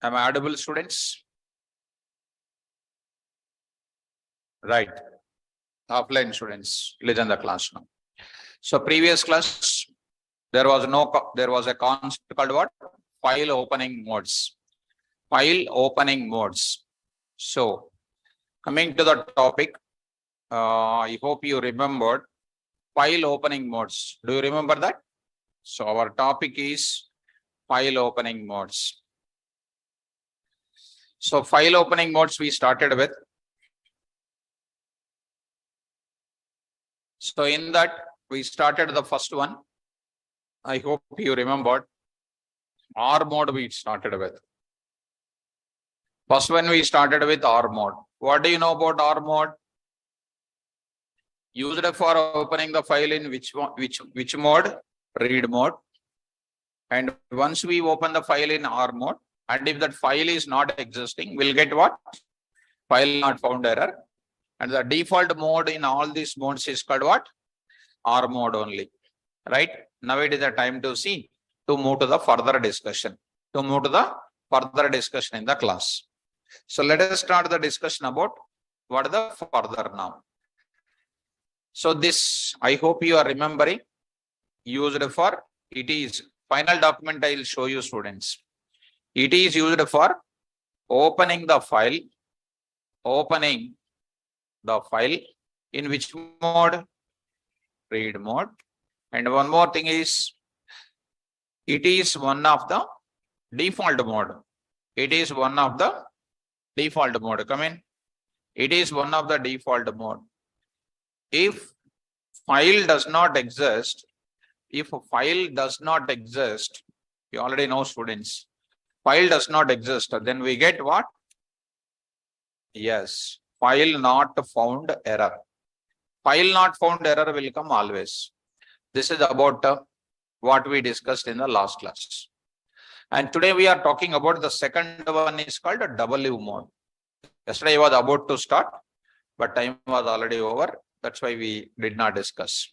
Am I audible, students? Right. Offline students, listen the class now. So previous class, there was a concept called what? File opening modes. File opening modes. So coming to the topic, I hope you remembered file opening modes. Do you remember that? So our topic is file opening modes. So file opening modes we started with. So in that we started the first one. I hope you remembered. R mode we started with. First one we started with R mode. What do you know about R mode? Used for opening the file in which mode? Read mode. And once we open the file in R mode, and if that file is not existing, we'll get what? File not found error. And the default mode in all these modes is called what? R mode only. Right? Now it is the time to move to the further discussion. To move to the further discussion in the class. So let us start the discussion about what is the further now. So this, I hope you are remembering, used for, it is final document I will show you, students. It is used for opening the file in which mode? Read mode. And one more thing is, it is one of the default mode. It is one of the default mode. Come in. It is one of the default mode. If file does not exist, you already know, students, file does not exist, then we get what? Yes, file not found error. File not found error will come always. This is about what we discussed in the last class. And today we are talking about the second one is called a W mode. Yesterday I was about to start, but time was already over. That's why we did not discuss.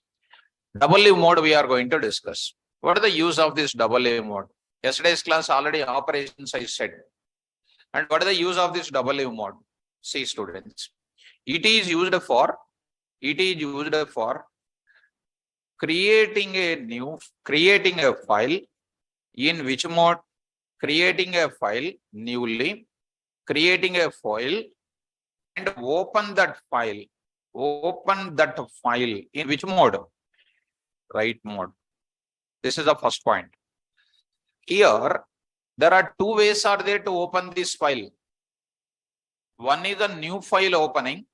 W mode we are going to discuss. What is the use of this W mode? Yesterday's class already operations I said. And what is the use of this W mode? See, students, it is used for creating a file in which mode? Creating a file newly, creating a file and open that file in which mode? Write mode. This is the first point. Here, there are two ways are there to open this file. One is a new file opening.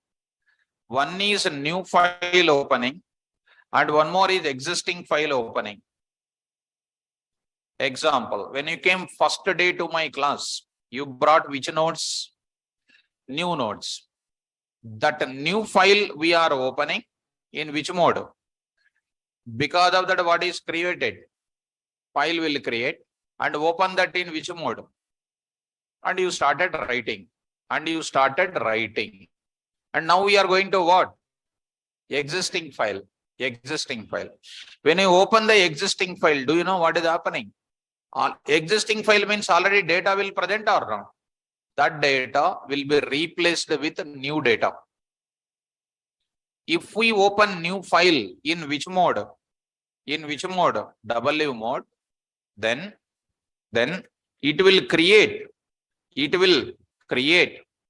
And one more is existing file opening. Example, when you came first day to my class, you brought which nodes? New nodes. That new file we are opening in which mode? Because of that, what is created? File will create and open that in which mode? And you started writing. And now we are going to what? Existing file. When you open the existing file, do you know what is happening? Existing file means already data will present or not? That data will be replaced with new data. If we open new file in which mode? W mode. Then it will create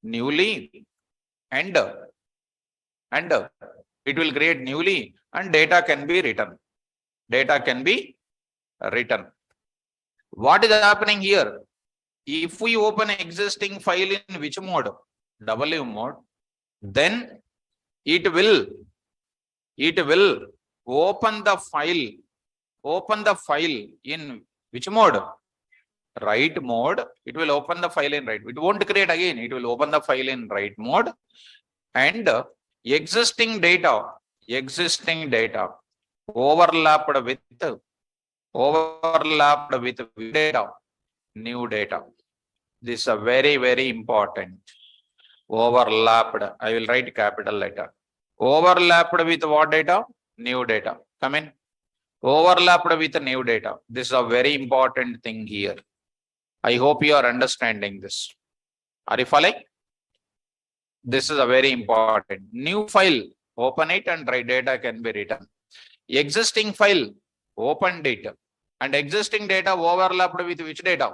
newly and data can be written. What is happening here? If we open existing file in which mode? W mode, then it will open the file in which mode? Write mode. It will open the file in write. It won't create again. It will open the file in write mode. And existing data overlapped with data, new data. This is a very, very important. Overlapped. I will write capital letter. Overlapped with what data? New data. Come in. Overlapped with new data. This is a very important thing here. I hope you are understanding this. Are you following? This is a very important. New file, open it and data can be written. Existing file, open data. And existing data overlapped with which data?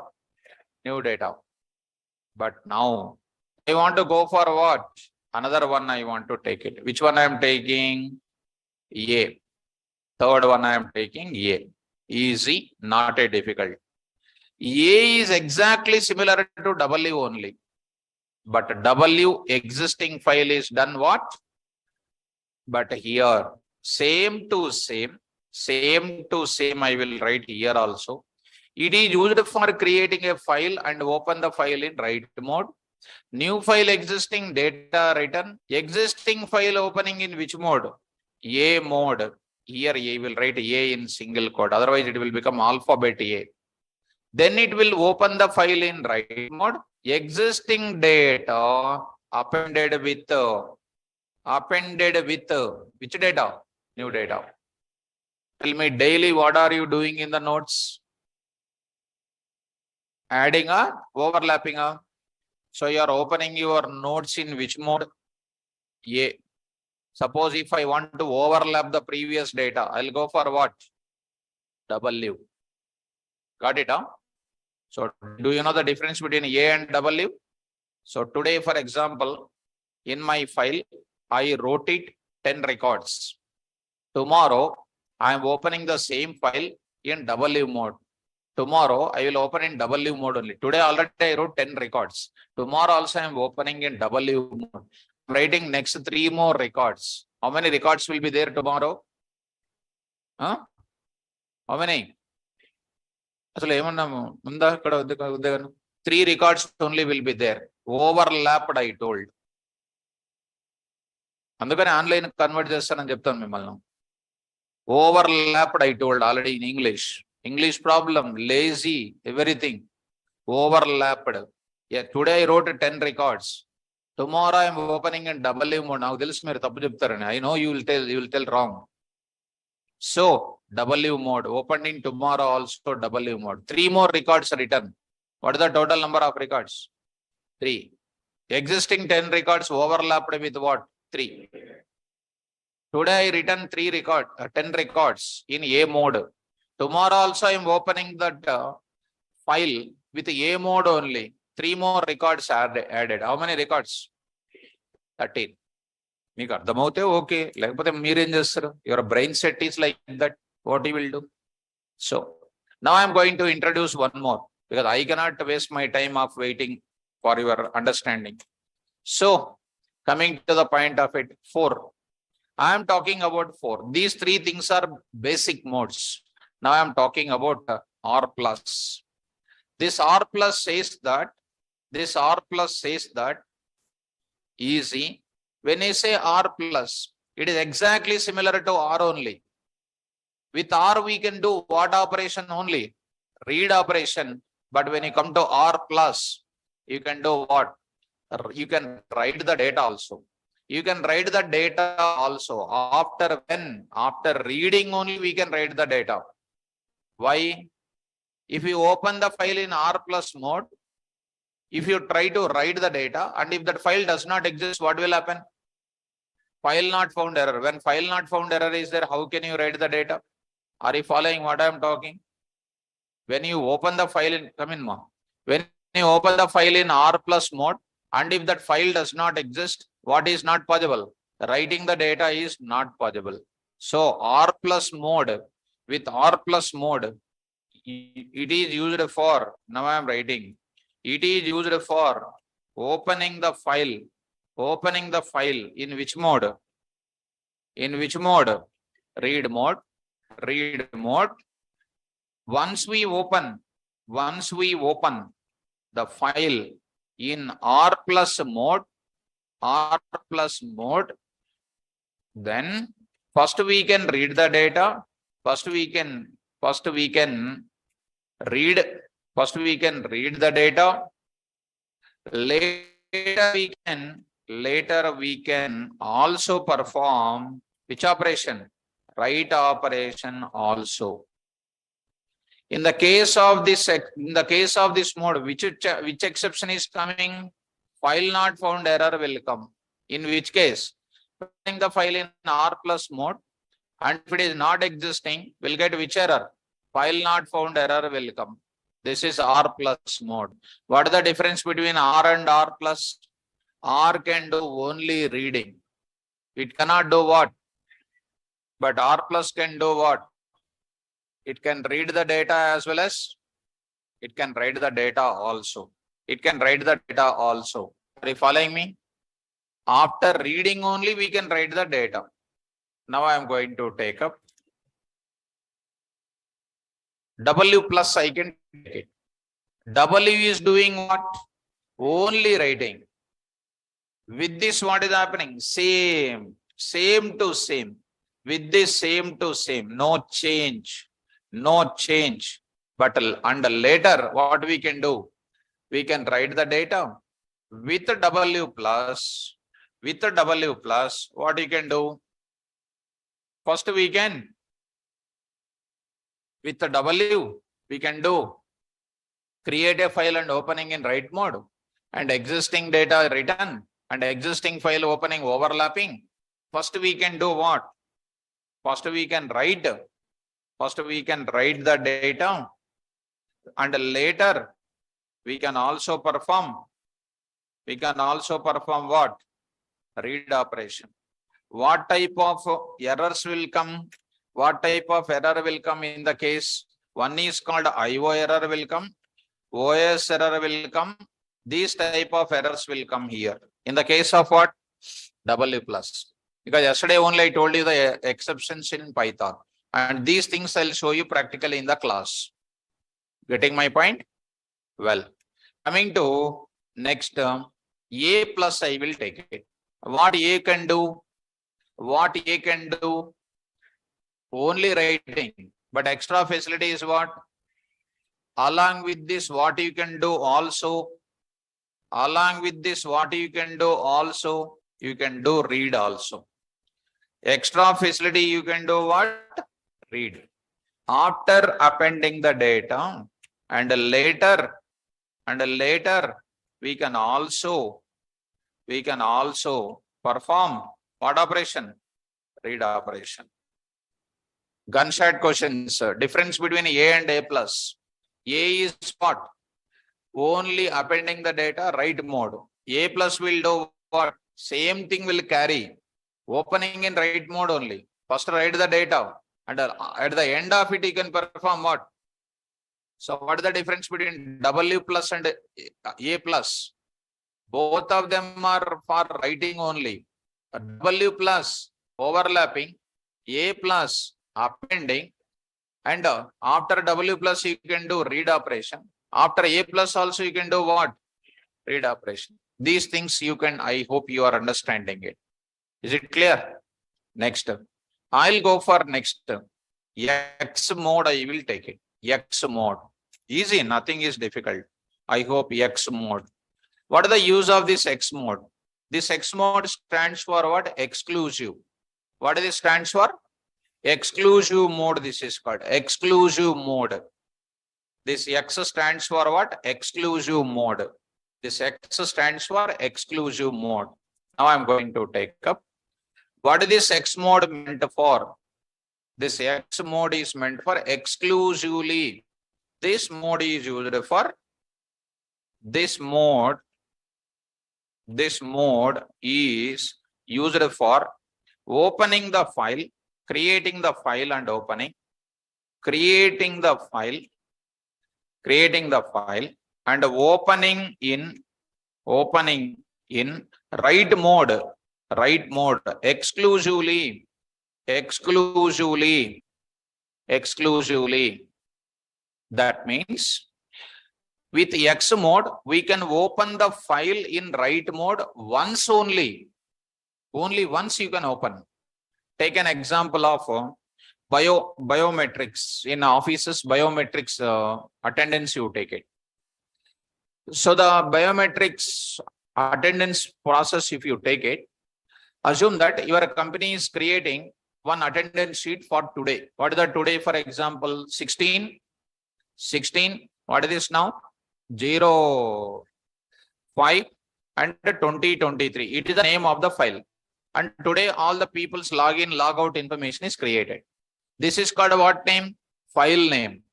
New data. But now I want to go for what? Another one I want to take it. Which one I am taking? A. Third one I am taking A. Easy, not a difficult. A is exactly similar to W only. But W existing file is done what? But here, same to same I will write here also. It is used for creating a file and open the file in write mode. New file existing data written. Existing file opening in which mode? A mode. Here A will write A in single quote. Otherwise it will become alphabet A. Then it will open the file in write mode. Existing data appended with which data? New data. Tell me daily what are you doing in the notes? Adding or overlapping? So you are opening your notes in which mode? A. Suppose if I want to overlap the previous data, I'll go for what? W. Got it, huh? So do you know the difference between A and W? So today, for example, in my file, I wrote it 10 records. Tomorrow, I am opening the same file in W mode. Tomorrow, I will open in W mode only. Today, already I wrote 10 records. Tomorrow also, I am opening in W mode. I'm writing next 3 more records. How many records will be there tomorrow? Huh? How many? 3 records only will be there. Overlapped, I told. అందుకని online convert చేస్తానని చెప్తాను మిమ్మల్ని. Overlapped, I told already in English. English problem, lazy, everything. Overlapped. Yeah, today I wrote 10 records. Tomorrow I am opening in W mode. Now తెలుసు మీరు తప్పు చెప్తారని. I know you will tell wrong. So W mode opened in tomorrow also W mode. 3 more records written. What is the total number of records? 3. Existing 10 records overlapped with what? 3. Today I written 10 records in A mode. Tomorrow also I am opening that file with A mode only. 3 more records added. How many records? 13. మీకు అర్థమవుతే okay, లేకపోతే మీరేం చేస్తారు? Your brain set is like that. What you will do? So now I am going to introduce one more because I cannot waste my time of waiting for your understanding. So coming to the point of it, 4. I am talking about 4. These 3 things are basic modes. Now I am talking about R plus. This R plus says that easy. When I say R plus, it is exactly similar to R only. With R, we can do what operation only? Read operation. But when you come to R plus, you can do what? You can write the data also. You can write the data also. After reading only, we can write the data. Why? If you open the file in R plus mode, if you try to write the data, and if that file does not exist, what will happen? File not found error. When file not found error is there, how can you write the data? Are you following what I am talking? When you open the file in, when you open the file in R plus mode, and if that file does not exist, what is not possible? Writing the data is not possible. So R plus mode, with R plus mode, it is used for, now I am writing, it is used for opening the file in which mode? In which mode? Read mode. Once we open the file in R plus mode, then first we can read the data. First we can read the data. Later we can also perform which operation? Write operation also. In the case of this mode, which exception is coming? File not found error will come. In which case, putting the file in R plus mode, and if it is not existing, we'll get which error? File not found error will come. This is R plus mode. What is the difference between R and R plus? R can do only reading. It cannot do what? But R plus can do what? It can read the data as well as it can write the data also. It can write the data also. Are you following me? After reading only, we can write the data. Now I am going to take up W plus. I can take it. W is doing what? Only writing. With this, what is happening? Same to same. With this, same to same. No change. No change. But and later, what we can do? We can write the data with W plus. With W plus, what you can do? First, we can, with the W, we can do create a file and opening in write mode, and existing data written and existing file opening overlapping. First, we can do what? First, we can write. First, we can write the data, and later we can also perform. We can also perform what? Read operation. What type of errors will come? What type of error will come in the case? One is called IO error will come. OS error will come. These type of errors will come here. In the case of what? W plus. Because yesterday only I told you the exceptions in Python. And these things I'll show you practically in the class. Getting my point? Well, coming to next term, A plus I will take it. What A can do? What A can do? Only writing. But extra facility is what? Along with this, what you can do also? Along with this, what you can do also? You can do read also. Extra facility, you can do what? Read. After appending the data, and later we can also perform what operation? Read operation. Gunshot questions. Difference between A and A plus. A is what? Only appending the data, write mode. A plus will do what? Same thing will carry. Opening in write mode only. First write the data, and at the end of it you can perform what? So what is the difference between W plus and A plus? Both of them are for writing only. W plus overlapping, A plus appending, and after W plus you can do read operation. After A plus also you can do what? Read operation. These things you can, I hope you are understanding it. Is it clear? Next. I'll go for next. X mode I will take it. X mode. Easy, nothing is difficult. I hope X mode. What is the use of this X mode? This X mode stands for what? Exclusive. What does it stands for? Exclusive mode. This is called exclusive mode. This X stands for what? Exclusive mode. This X stands for exclusive mode. Now I'm going to take up. What is this X mode meant for? This X mode is meant for exclusively. This mode is used for this mode is used for opening the file, creating the file and opening, creating the file and opening in write mode, exclusively. That means with X mode, we can open the file in write mode once only. Only once you can open. Take an example of biometrics. In offices, biometrics attendance, you take it. So the biometrics attendance process, if you take it, assume that your company is creating one attendance sheet for today. What is the today, for example, 16? 16, what is this now? 0, 5 and 2023. It is the name of the file. And today all the people's login, logout information is created. This is called what name? File name.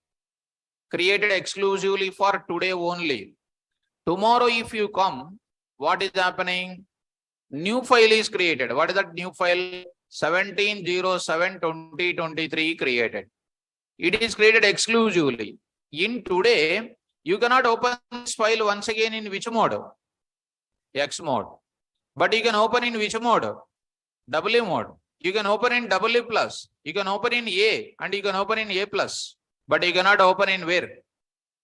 Created exclusively for today only. Tomorrow if you come, what is happening? New file is created. What is that new file? 17/07/2023 created. It is created exclusively. In today, you cannot open this file once again in which mode? X mode. But you can open in which mode? W mode. You can open in W plus. You can open in A and you can open in A plus. But you cannot open in where?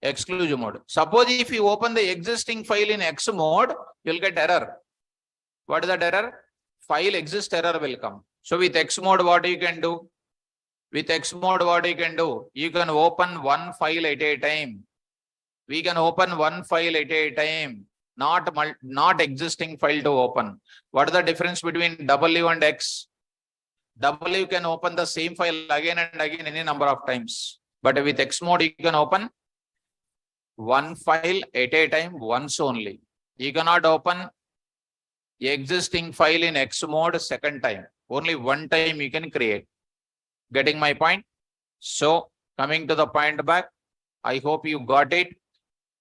Exclusive mode. Suppose if you open the existing file in X mode, you will get error. What is that error? File exists error will come. So with X mode, what you can do? With X mode, what you can do? You can open one file at a time. We can open one file at a time, not existing file to open. What is the difference between W and X? W can open the same file again and again any number of times. But with X mode, you can open one file at a time once only. You cannot open existing file in X mode second time. Only one time you can create. Getting my point? So coming to the point back, I hope you got it.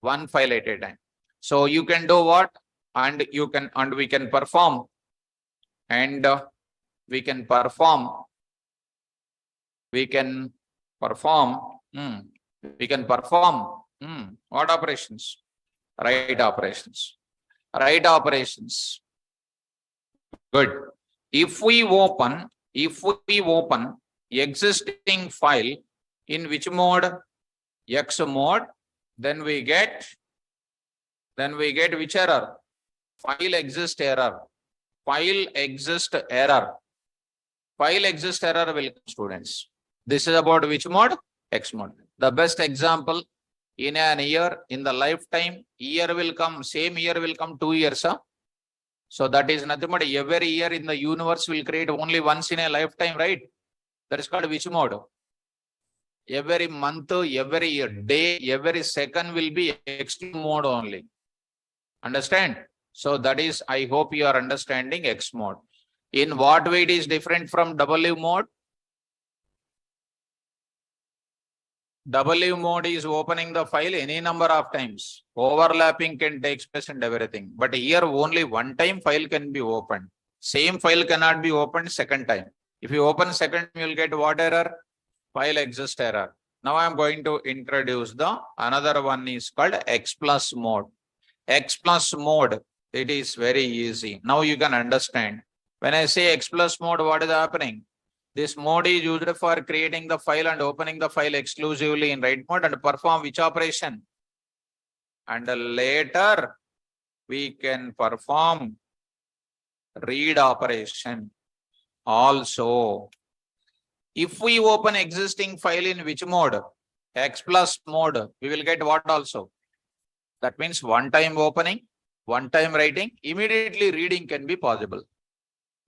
One file at a time. So you can do what? And we can perform. And we can perform. What operations? Write operations. Write operations. Good. If we open existing file in which mode? X mode, then we get which error? File exists error. File exists error. File exists error will come, students. This is about which mode? X mode. The best example, in an year, in the lifetime, year will come, same year will come 2 years. Huh? So that is nothing but every year in the universe will create only once in a lifetime, right? That is called which mode? Every month, every day, every second will be X mode only. Understand? So that is, I hope you are understanding X mode. In what way it is different from W mode? W mode is opening the file any number of times. Overlapping can take place and everything. But here only one time file can be opened. Same file cannot be opened second time. If you open second, you will get what error? File exists error. Now I am going to introduce the another one is called X plus mode. X plus mode, it is very easy. Now you can understand. When I say X plus mode, what is happening? This mode is used for creating the file and opening the file exclusively in write mode and perform which operation? And later we can perform read operation also. If we open existing file in which mode? X plus mode, we will get what also? That means one time opening, one time writing, immediately reading can be possible.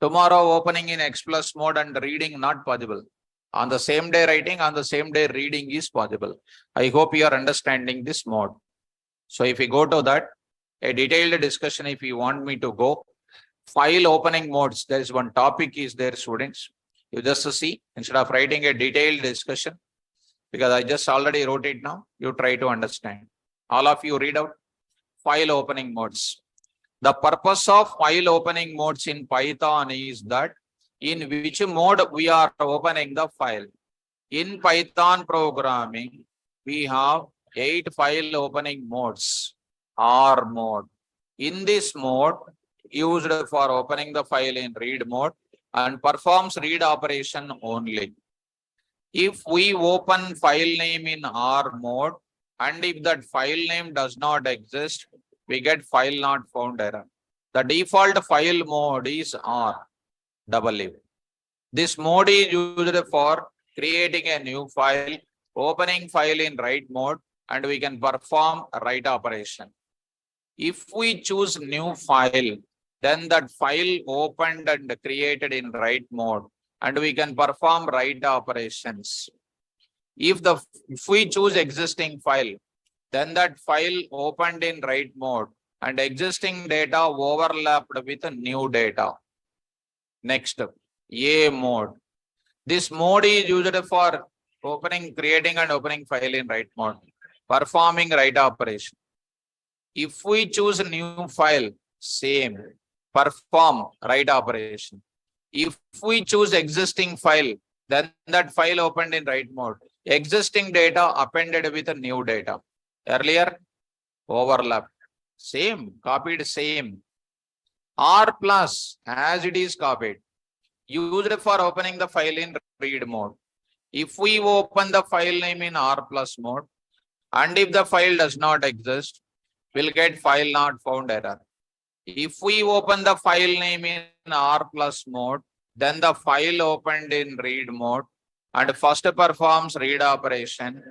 Tomorrow opening in X plus mode and reading not possible. On the same day writing, on the same day reading is possible. I hope you are understanding this mode. So if we go to that, a detailed discussion if you want me to go, file opening modes, there is one topic is there, students. You just see, instead of writing a detailed discussion, because I just already wrote it now, you try to understand. All of you read out file opening modes. The purpose of file opening modes in Python is that in which mode we are opening the file. In Python programming, we have 8 file opening modes. R mode. In this mode, used for opening the file in read mode and performs read operation only. If we open file name in R mode and if that file name does not exist, we get file not found error. The default file mode is R, W. This mode is used for creating a new file, opening file in write mode, and we can perform write operation. If we choose new file, then that file opened and created in write mode, and we can perform write operations. If we choose existing file, then that file opened in write mode and existing data overlapped with new data. Next, A mode. This mode is used for creating and opening file in write mode, performing write operation. If we choose a new file, same, perform write operation. If we choose existing file, then that file opened in write mode. Existing data appended with a new data. Earlier, overlap. Same, copied same. R plus, as it is copied. Used for opening the file in read mode. If we open the file name in R plus mode, and if the file does not exist, we'll get file not found error. If we open the file name in R plus mode, then the file opened in read mode and first performs read operation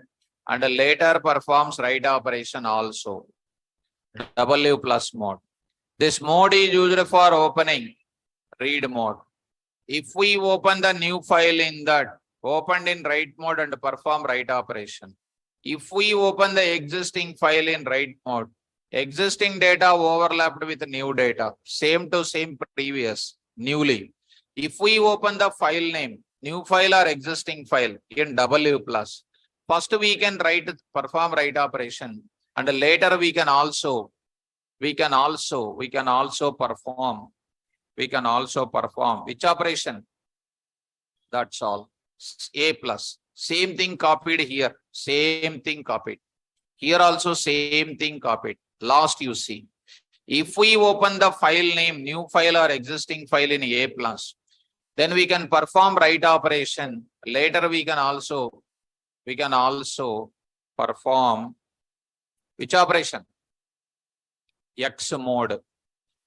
and later performs write operation also. W plus mode. This mode is used for opening read mode. If we open the new file in that, opened in write mode and perform write operation. If we open the existing file in write mode, existing data overlapped with new data, same to same previous, newly. If we open the file name, new file or existing file in W plus, first we can perform write operation, and later we can also perform which operation? That's all. A plus. Same thing copied here. Same thing copied. Here also same thing copied. Last you see. If we open the file name, new file or existing file in A plus, then we can perform write operation. Later we can also perform which operation? X mode.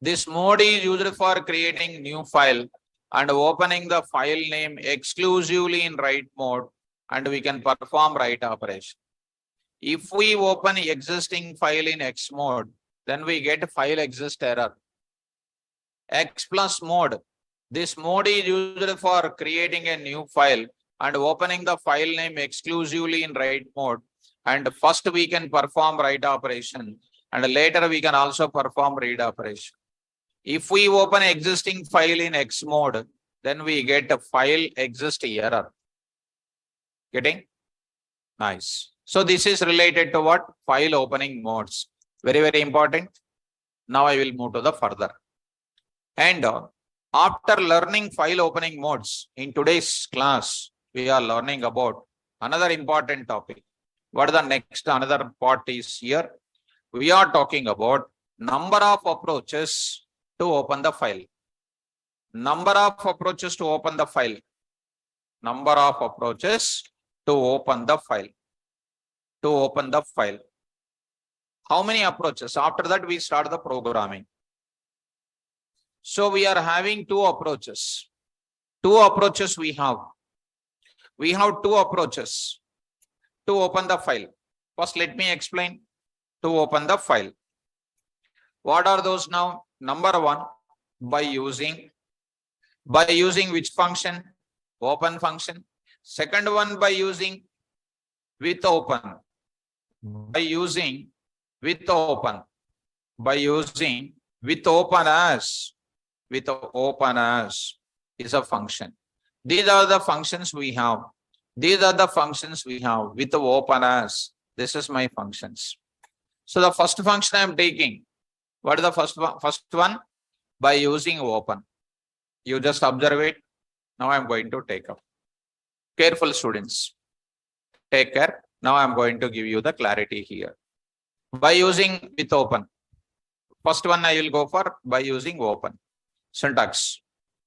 This mode is used for creating new file and opening the file name exclusively in write mode, and we can perform write operation. If we open existing file in X mode, then we get file exist error. X plus mode. This mode is used for creating a new file and opening the file name exclusively in write mode, and first we can perform write operation and later we can also perform read operation. If we open existing file in X mode, then we get a file exist error. Getting? Nice. So this is related to what? File opening modes. Very, very important. Now I will move to the further. And after learning file opening modes, in today's class, we are learning about another important topic. What is the next? Another part is here. We are talking about number of approaches to open the file. Number of approaches to open the file. Number of approaches to open the file. To open the file. How many approaches? After that, we start the programming. So we are having two approaches. Two approaches we have. We have two approaches to open the file. First, let me explain. To open the file. What are those now? Number one, by using which function? Open function. Second one, by using with open. By using with open. By using with open as. With open as is a function. These are the functions we have. These are the functions we have with the open as. This is my functions. So the first function I am taking. What is the first one? By using open. You just observe it. Now I am going to take up. Careful students. Take care. Now I am going to give you the clarity here. By using with open. First one I will go for by using open. Syntax.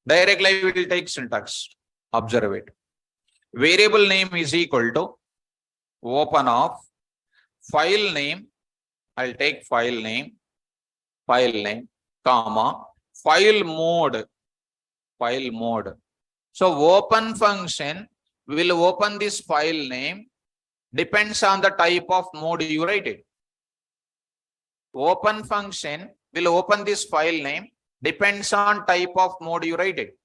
Directly we will take syntax. Observe it. Variable name is equal to open of file name. I'll take file name, comma, file mode. So open function will open this file name, depends on the type of mode you write it. Open function will open this file name, depends on type of mode you write it.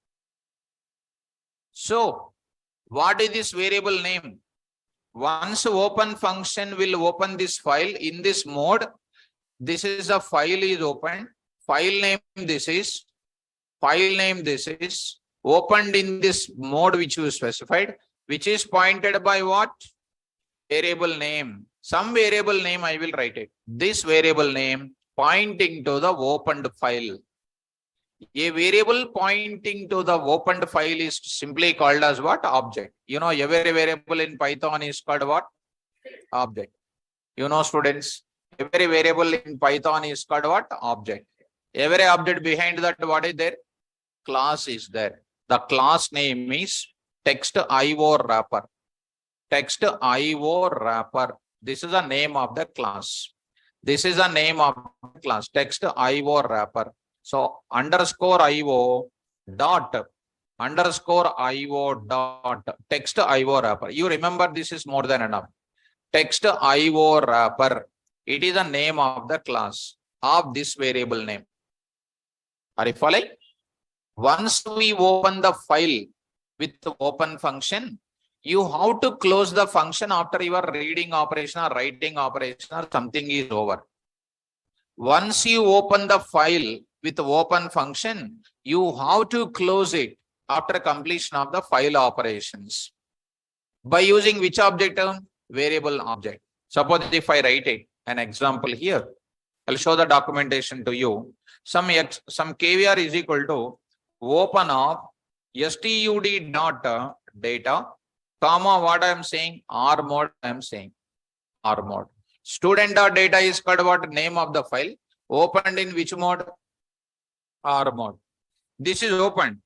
So what is this variable name? Once open function will open this file in this mode. This is a file is opened. File name this is. File name this is. Opened in this mode which you specified, which is pointed by what? Variable name. Some variable name I will write it. This variable name pointing to the opened file. A variable pointing to the opened file is simply called as what? Object. You know, every variable in Python is called what? Object. You know, students, every variable in Python is called what? Object. Every object behind that, what is there? Class is there. The class name is text IO wrapper. Text IO wrapper. This is the name of the class. This is the name of the class. Text IO wrapper. So underscore IO dot underscore IO dot text IO wrapper. You remember this is more than enough. Text IO wrapper. It is the name of the class of this variable name. Are you following? Once we open the file with the open function, you have to close the function after your reading operation or writing operation or something is over. Once you open the file with the open function, you have to close it after completion of the file operations. By using which object term? Variable object. Suppose if I write it, an example here, I'll show the documentation to you. Some KVR is equal to open of stud dot data, comma, what I am saying? R mode, I am saying. R mode. Student dot data is called what? Name of the file. Opened in which mode? R mode. This is opened.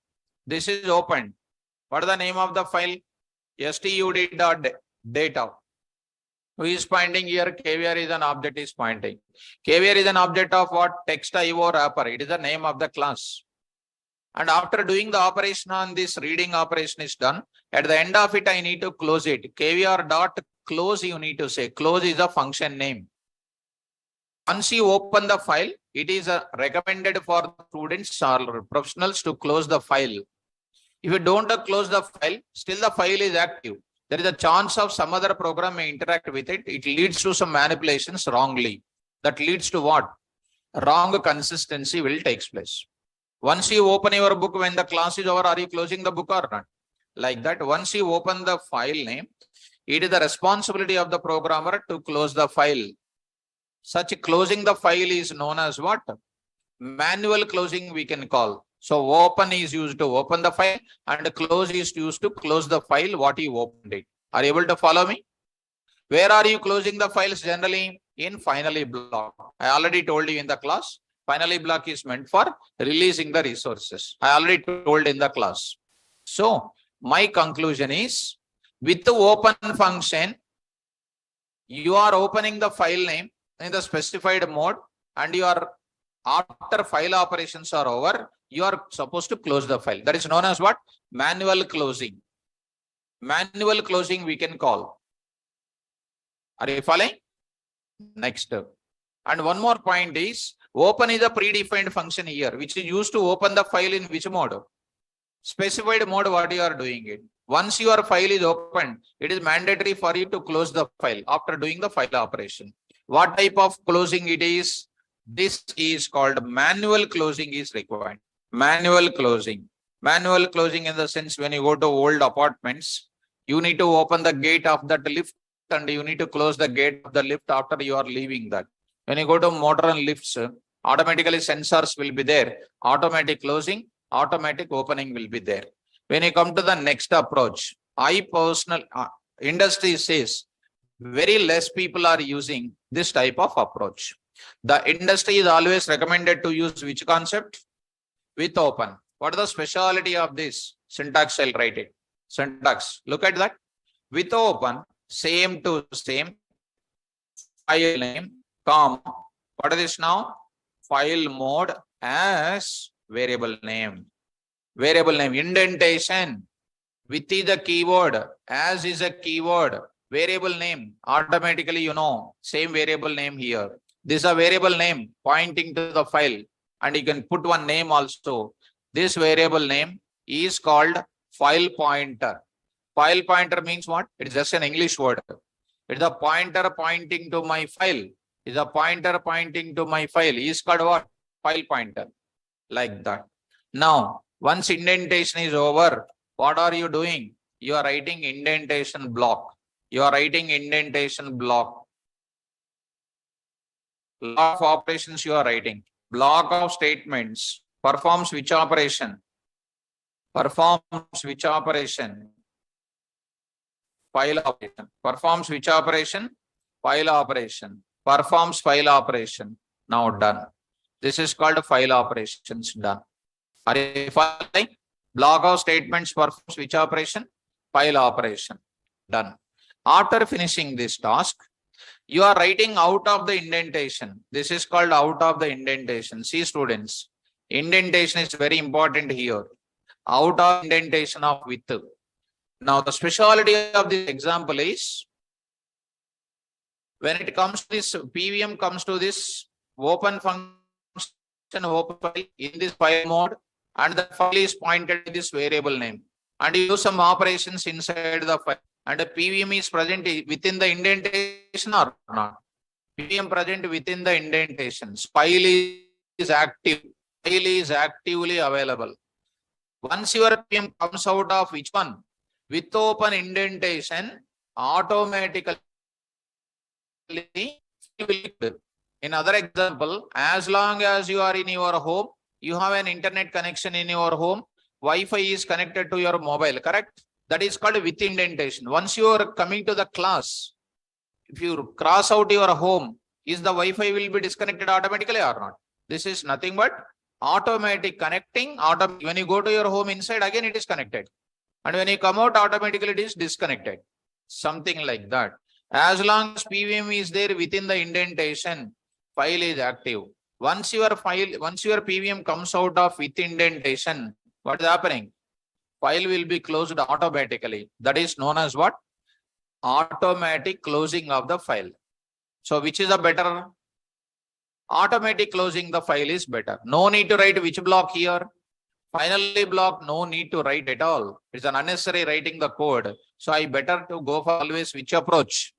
This is opened. What is the name of the file? stud dot data. Who is pointing here? KVR is an object is pointing. KVR is an object of what? Text IO wrapper. It is the name of the class. And after doing the operation on this reading operation is done, at the end of it, I need to close it. KVR dot close, you need to say. Close is a function name. Once you open the file, it is recommended for students or professionals to close the file. If you don't close the file, still the file is active. There is a chance of some other program may interact with it. It leads to some manipulations wrongly. That leads to what? Wrong consistency will take place. Once you open your book, when the class is over, are you closing the book or not? Like that, once you open the file name, it is the responsibility of the programmer to close the file. Such closing the file is known as what? Manual closing we can call. So open is used to open the file and close is used to close the file what you opened it. Are you able to follow me? Where are you closing the files generally? In finally block. I already told you in the class. Finally block is meant for releasing the resources. I already told in the class. So my conclusion is, with the open function, you are opening the file name in the specified mode and you are, after file operations are over, you are supposed to close the file. That is known as what? Manual closing. Manual closing we can call. Are you following? Next. And one more point is, open is a predefined function here, which is used to open the file in which mode? Specified mode what you are doing it. Once your file is opened, it is mandatory for you to close the file after doing the file operation. What type of closing it is? This is called manual closing is required. Manual closing. Manual closing in the sense when you go to old apartments, you need to open the gate of that lift and you need to close the gate of the lift after you are leaving that. When you go to modern lifts, automatically sensors will be there. Automatic closing, automatic opening will be there. When you come to the next approach, industry says very less people are using this type of approach. The industry is always recommended to use which concept? With open. What is the speciality of this? Syntax, I'll write it. Syntax. Look at that. With open, same to same. File name, comma. What is this now? File mode as variable name. Variable name. Indentation. With is a keyword. As is a keyword. Variable name. Automatically, you know, same variable name here. This is a variable name pointing to the file. And you can put one name also. This variable name is called file pointer. File pointer means what? It's just an English word. It's a pointer pointing to my file. It's a pointer pointing to my file. Is called what? File pointer. Like that. Now, once indentation is over, what are you doing? You are writing indentation block. You are writing indentation block. Lot of operations you are writing. Block of statements. Performs which operation? Performs which operation? File operation. Performs which operation? File operation. Performs file operation. Now done. This is called file operations done. Are you following? Block of statements performs which operation? File operation. Done. After finishing this task, you are writing out of the indentation. This is called out of the indentation. See students, indentation is very important here. Out of indentation of width. Now the speciality of this example is, when it comes to this, PVM comes to this open function, open file in this file mode, and the file is pointed to this variable name. And you do some operations inside the file. And the PVM is present within the indentation or not? PVM present within the indentations. File is active. File is actively available. Once your PVM comes out of which one? With open indentation, automatically. In other example, as long as you are in your home, you have an internet connection in your home, Wi-Fi is connected to your mobile, correct? That is called with indentation. Once you are coming to the class, if you cross out your home, is the Wi-Fi will be disconnected automatically or not? This is nothing but automatic connecting. When you go to your home inside, again it is connected. And when you come out, automatically it is disconnected. Something like that. As long as PVM is there within the indentation, file is active. Once your PVM comes out of with indentation, what is happening? File will be closed automatically. That is known as what? Automatic closing of the file. So which is the better? Automatic closing the file is better. No need to write which block here. Finally block, no need to write at all. It's an unnecessary writing the code. So I better to go for always which approach?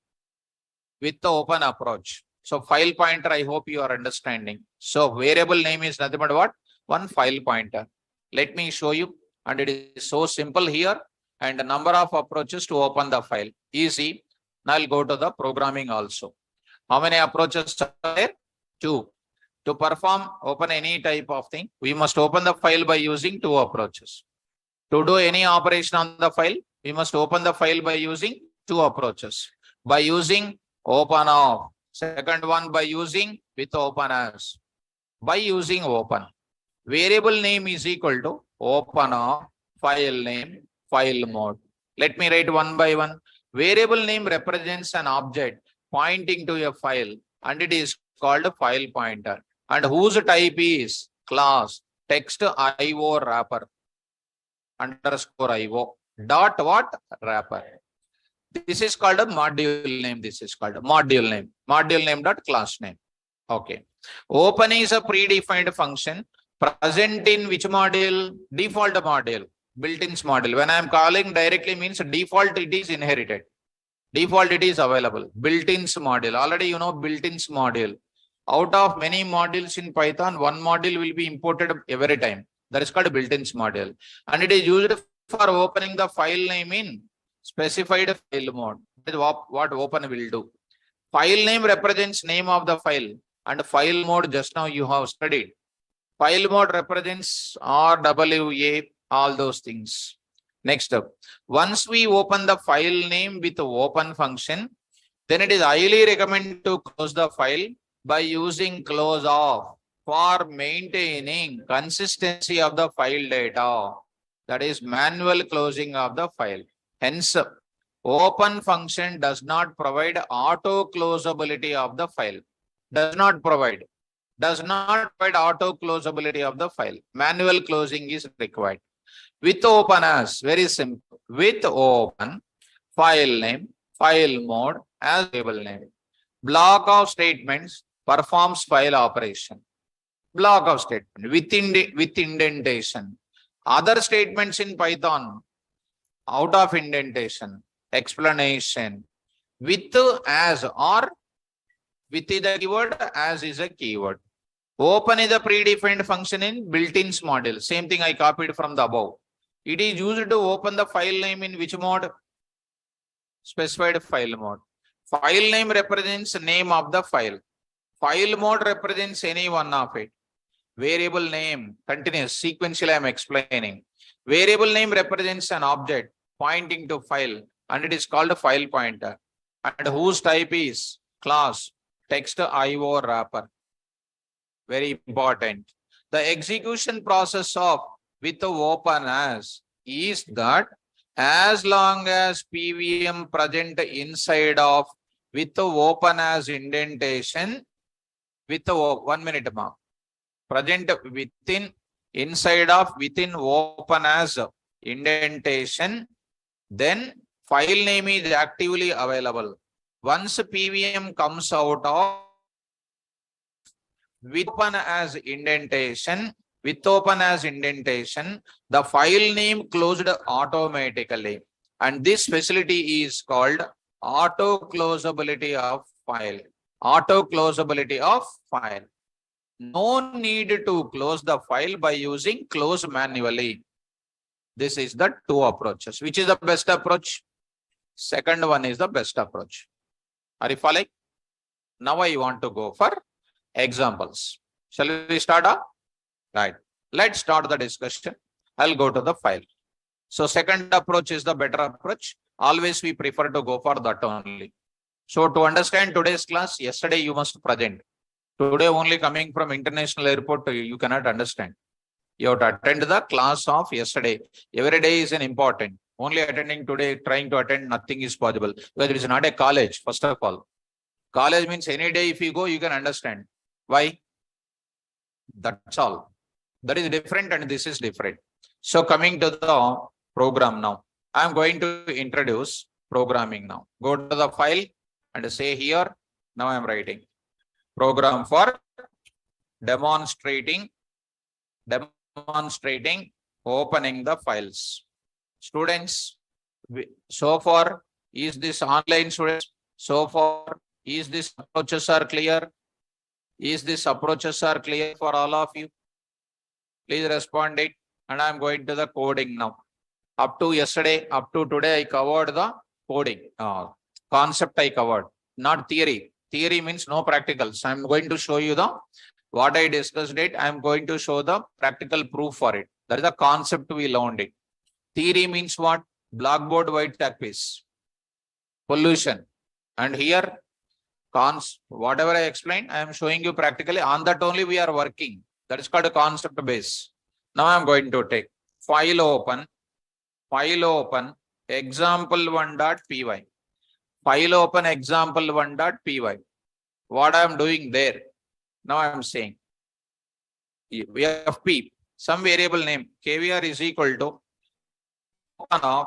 With the open approach. So file pointer, I hope you are understanding. So variable name is nothing but what? One file pointer. Let me show you. And it is so simple here. And the number of approaches to open the file. Easy. Now I'll go to the programming also. How many approaches are there? 2. To perform, open any type of thing, we must open the file by using 2 approaches. To do any operation on the file, we must open the file by using 2 approaches. By using open off. Second one by using with open as. By using open. Variable name is equal to open off, file name, file mode. Let me write one by one. Variable name represents an object pointing to a file, and it is called a file pointer. And whose type is class text IO wrapper underscore IO dot what wrapper. This is called a module name. This is called a module name. Module name dot class name. Okay. Open is a predefined function present in which module? Default module. Built-ins module. When I am calling directly means default it is inherited. Default it is available. Built-ins module. Already you know built-ins module. Out of many modules in Python, one module will be imported every time. That is called built-ins module. And it is used for opening the file name in specified file mode. That is what open will do. File name represents name of the file. And file mode just now you have studied. File mode represents RWA, all those things. Next up, once we open the file name with the open function, then it is highly recommended to close the file by using close off for maintaining consistency of the file data. That is manual closing of the file. Hence, open function does not provide auto closability of the file. Does not provide auto closability of the file. Manual closing is required. With open as, very simple. With open, file name, file mode as variable name. Block of statements performs file operation. Block of statement with indentation. Other statements in Python, out of indentation, explanation, with, as, or with is a keyword, as is a keyword. Open is a predefined function in built-ins module. Same thing I copied from the above. It is used to open the file name in which mode? Specified file mode. File name represents name of the file. File mode represents any one of it. Variable name, continuous, sequentially I am explaining. Variable name represents an object pointing to file, and it is called a file pointer. And whose type is class, text IO wrapper. Very important. The execution process of with the open as is that as long as PVM present inside of with the open as indentation, with the 1 minute mark, present within inside of within open as indentation, then file name is actively available. Once PVM comes out of with open as indentation, the file name closed automatically. And this facility is called auto closability of file. Auto closability of file. No need to close the file by using close manually. This is the two approaches. Which is the best approach? Second one is the best approach. Are you following? Now I want to go for examples. Shall we start off? Right. Let's start the discussion. I'll go to the file. So second approach is the better approach. Always we prefer to go for that only. So to understand today's class, yesterday you must present. Today only coming from international airport, you cannot understand. You have to attend the class of yesterday. Every day is an important. Only attending today, trying to attend, nothing is possible. Because it is not a college, first of all. College means any day if you go, you can understand. Why? That's all. That is different and this is different. So coming to the program now. I am going to introduce programming now. Go to the file and say here. Now I am writing. Program for demonstrating opening the files. Students, so far is this online students? So far is this approaches are clear? Is this approaches are clear for all of you? Please respond it. And I am going to the coding now. Up to yesterday, up to today, I covered the coding concept. I covered, not theory. Theory means no practicals. I am going to show you the what I discussed it. I am going to show the practical proof for it. That is the concept we learned it. Theory means what? Blackboard white piece. Pollution. And here, whatever I explained, I am showing you practically. On that only we are working. That is called a concept base. Now I am going to take file open, example1.py. File open example1.py. What I am doing there? Now I am saying we have p, some variable name, kvr is equal to open of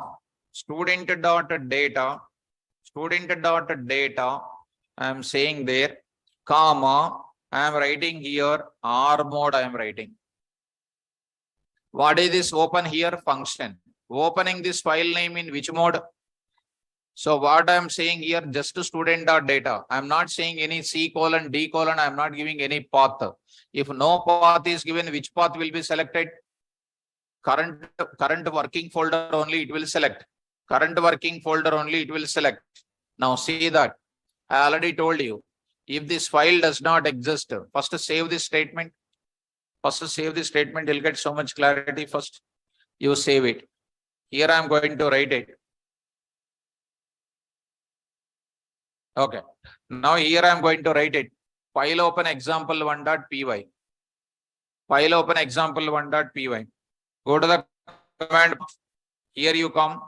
student.data. I am saying there, comma, I am writing here, R mode I am writing. What is this open here? Function. Opening this file name in which mode? So what I am saying here, just student.data. I am not saying any C colon, D colon. I am not giving any path. If no path is given, which path will be selected? Current working folder only it will select. Current working folder only it will select. Now see that. I already told you. If this file does not exist, first save this statement. You'll get so much clarity first. You save it. Here I am going to write it. Okay. Now here I am going to write it. File open example1.py. File open example1.py. Go to the command. Here you come.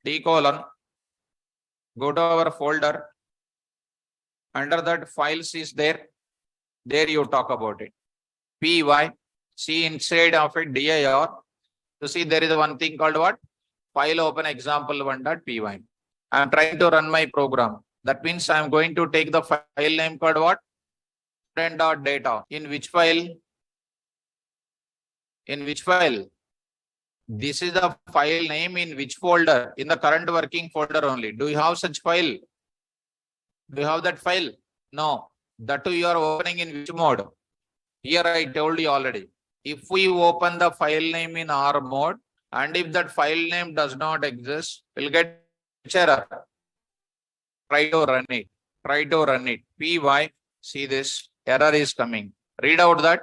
D colon. Go to our folder. Under that files is there. There you talk about it. Py. See inside of it dir. You see there is one thing called what? File open example1.py. I am trying to run my program. That means I am going to take the file name called what? Student.data. In which file? In which file? This is the file name in which folder? In the current working folder only. Do you have such file? Do you have that file? No. That too you are opening in which mode? Here I told you already. If we open the file name in R mode, and if that file name does not exist, we'll get error. Try to run it. Try to run it. PY, see this, error is coming. Read out that.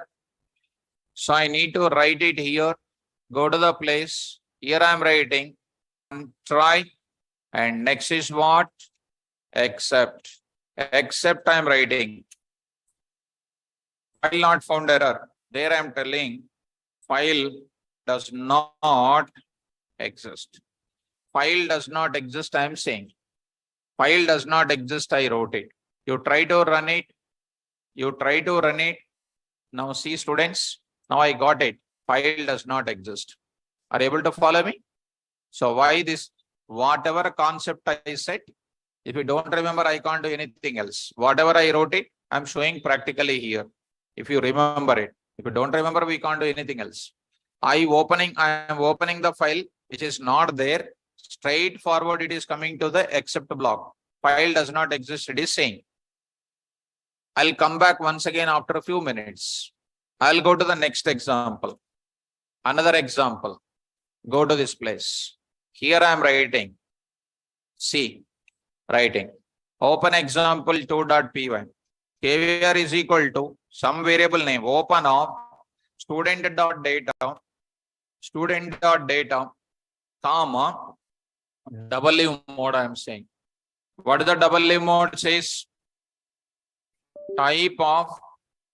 So I need to write it here. Go to the place. Here I am writing. Try. And next is what? Except. Except I am writing. File not found error. There I am telling file does not exist. File does not exist, I am saying. File does not exist, I wrote it. You try to run it. You try to run it. Now see students, now I got it. File does not exist. Are you able to follow me? So why this? Whatever concept I said, if you don't remember, I can't do anything else. Whatever I wrote it, I'm showing practically here. If you remember it. If you don't remember, we can't do anything else. I am opening the file which is not there. Straightforward, it is coming to the except block. File does not exist, it is saying. I'll come back once again after a few minutes. I'll go to the next example. Another example. Go to this place. Here I am writing. See, writing. Open example 2.py. KVR is equal to some variable name. Open of student.data, comma, W mode I am saying. What is the W mode says? Type of,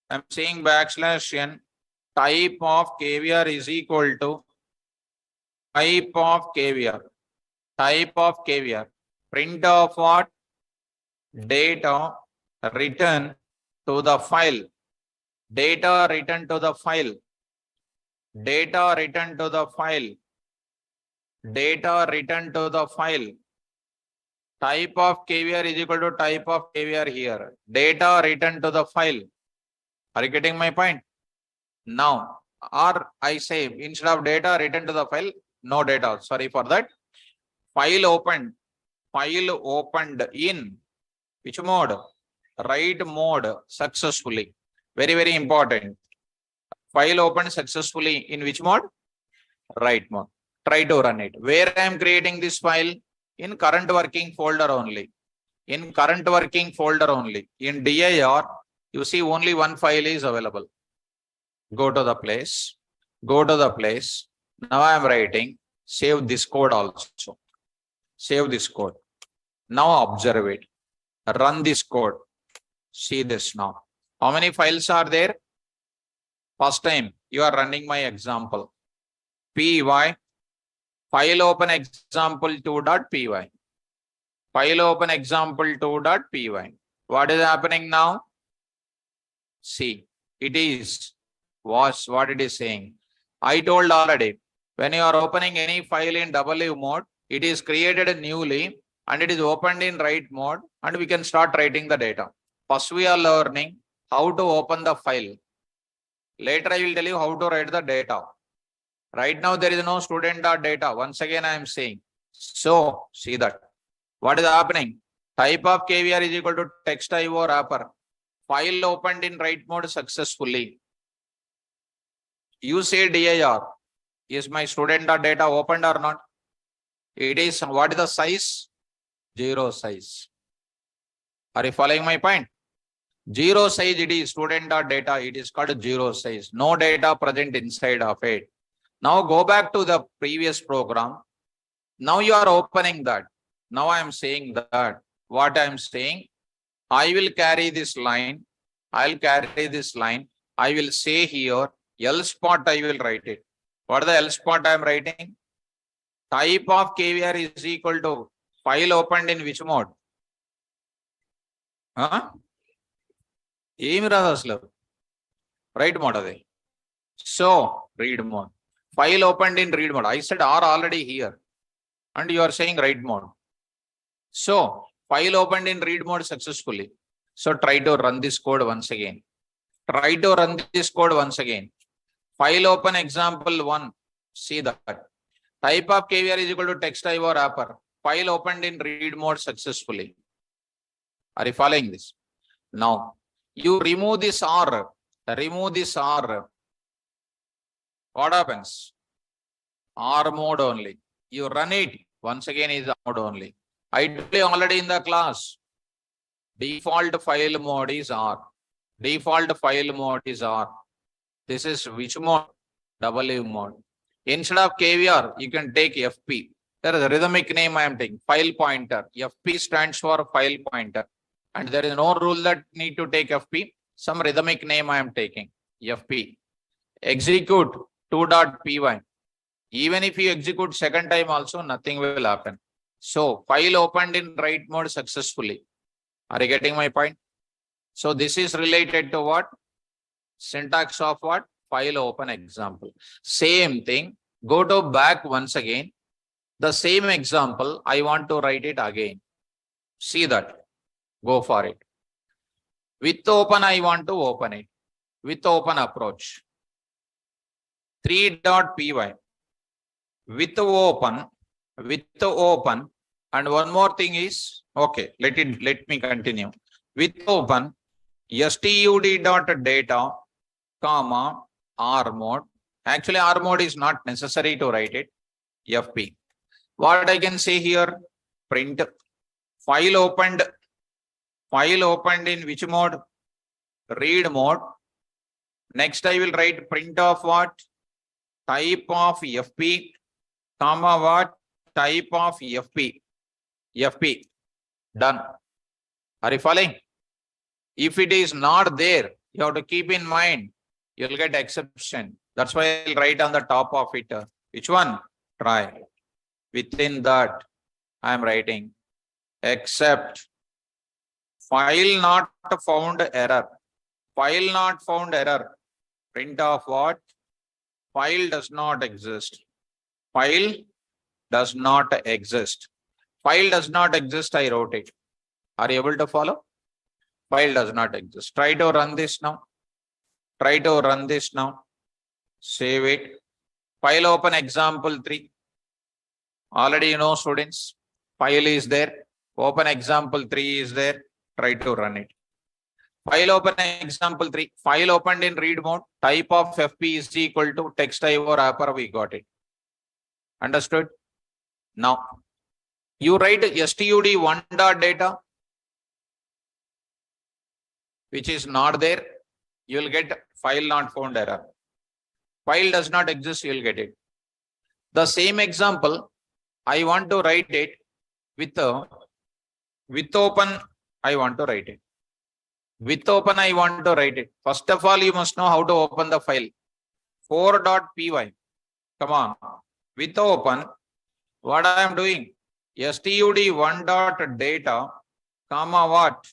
I am saying \n, type of KVR is equal to type of KVR. Type of KVR. Print of what? Data return to the file. Data return to the file. Data return to the file. Data return to the file. Type of KVR is equal to type of KVR here. Data return to the file. Are you getting my point? Now, or I say instead of data return to the file, no data. Sorry for that. File opened. File opened in which mode? Write mode successfully. Very, very important. File opened successfully in which mode? Write mode. Try to run it. Where I am creating this file? In current working folder only. In current working folder only. In DIR, you see only one file is available. Go to the place. Go to the place. Now I am writing. Save this code also. Save this code. Now observe it. Run this code. See this now. How many files are there? First time you are running my example. Py. File open example 2.py. File open example 2.py. What is happening now? See, it is what it is saying. I told already, when you are opening any file in W mode, it is created newly and it is opened in write mode and we can start writing the data. First we are learning how to open the file. Later I will tell you how to write the data. Right now there is no student.data. Once again I am saying. So see that. What is happening? Type of KVR is equal to text IO wrapper. File opened in write mode successfully. You say DIR. Is my student.data opened or not? It is. What is the size? 0 size. Are you following my point? 0 size it is student.data. It is called 0 size. No data present inside of it. Now go back to the previous program. Now you are opening that. Now I am saying that. What I am saying, I will carry this line. I'll carry this line. I will say here, else part I will write it. What is the else part I am writing? Type of KVR is equal to file opened in which mode? Write mode. So read mode. File opened in read mode. I said R already here. And you are saying write mode. So file opened in read mode successfully. So try to run this code once again. Try to run this code once again. File open example 1. See that. Type of KVR is equal to text IO wrapper. File opened in read mode successfully. Are you following this? Now, you remove this R. Remove this R. What happens? R mode only. You run it. Once again is R mode only. I told you already in the class. Default file mode is R. Default file mode is R. This is which mode? W mode. Instead of KVR, you can take FP. There is a rhythmic name I am taking. File pointer. FP stands for file pointer. And there is no rule that need to take FP. Some rhythmic name I am taking. FP. Execute 2.py. Even if you execute second time also, nothing will happen. So file opened in write mode successfully. Are you getting my point? So this is related to what? Syntax of what? File open example. Same thing. Go to back once again. The same example, I want to write it again. See that. Go for it. With open, I want to open it. With open approach. 3.py. With open. And one more thing is, okay, let me continue. With open, stud.data, comma, R mode. Actually, R mode is not necessary to write it. FP. What I can say here? Print. File opened in which mode? Read mode. Next, I will write print of what? Type of FP, comma what? Type of FP. FP. Done. Are you following? If it is not there, you have to keep in mind, you'll get exception. That's why I'll write on the top of it. Which one? Try. Within that, I am writing except file not found error. File not found error. Print of what? File does not exist. File does not exist. File does not exist, I wrote it. Are you able to follow? File does not exist. Try to run this now. Try to run this now. Save it. File open example 3. Already you know, students. File is there. Open example 3 is there. Try to run it. File open example 3. File opened in read mode. Type of FP is equal to text IO wrapper. We got it. Understood? Now, you write stud1.data, which is not there. You will get file not found error. File does not exist. You will get it. The same example, I want to write it with open. I want to write it. With open, I want to write it. First of all, you must know how to open the file. 4.py. Come on. With open, what I am doing? stud1.data, comma what?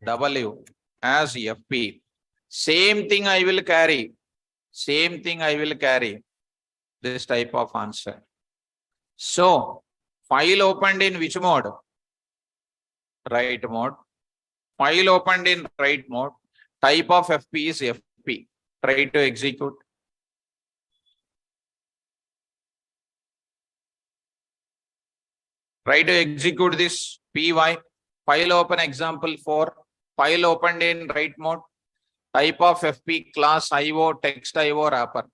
W as FP. Same thing I will carry. Same thing I will carry. This type of answer. So, file opened in which mode? Write mode. File opened in write mode. Type of FP is FP. Try to execute. Try to execute this PY. File open example 4. File opened in write mode. Type of FP class IO text IO wrapper.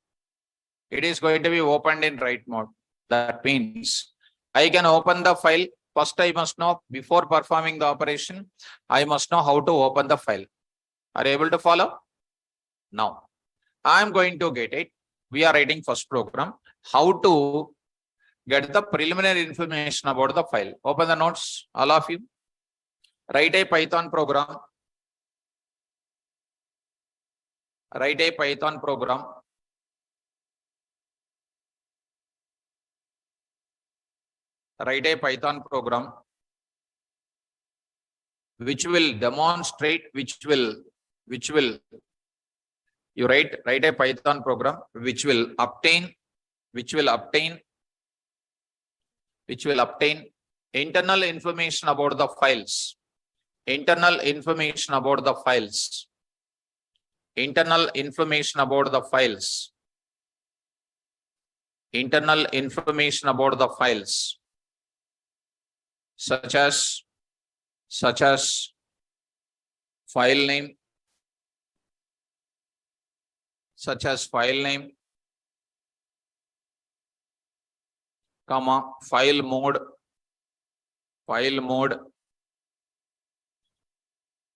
It is going to be opened in write mode. That means I can open the file. First, I must know, before performing the operation, I must know how to open the file. Are you able to follow? Now, I am going to get it. We are writing first program. How to get the preliminary information about the file. Open the notes, all of you. Write a Python program. Write a Python program. Write a Python program which will demonstrate, you write a Python program which will obtain internal information about the files. Internal information about the files. Internal information about the files. internal information about the files, such as file name, comma, file mode,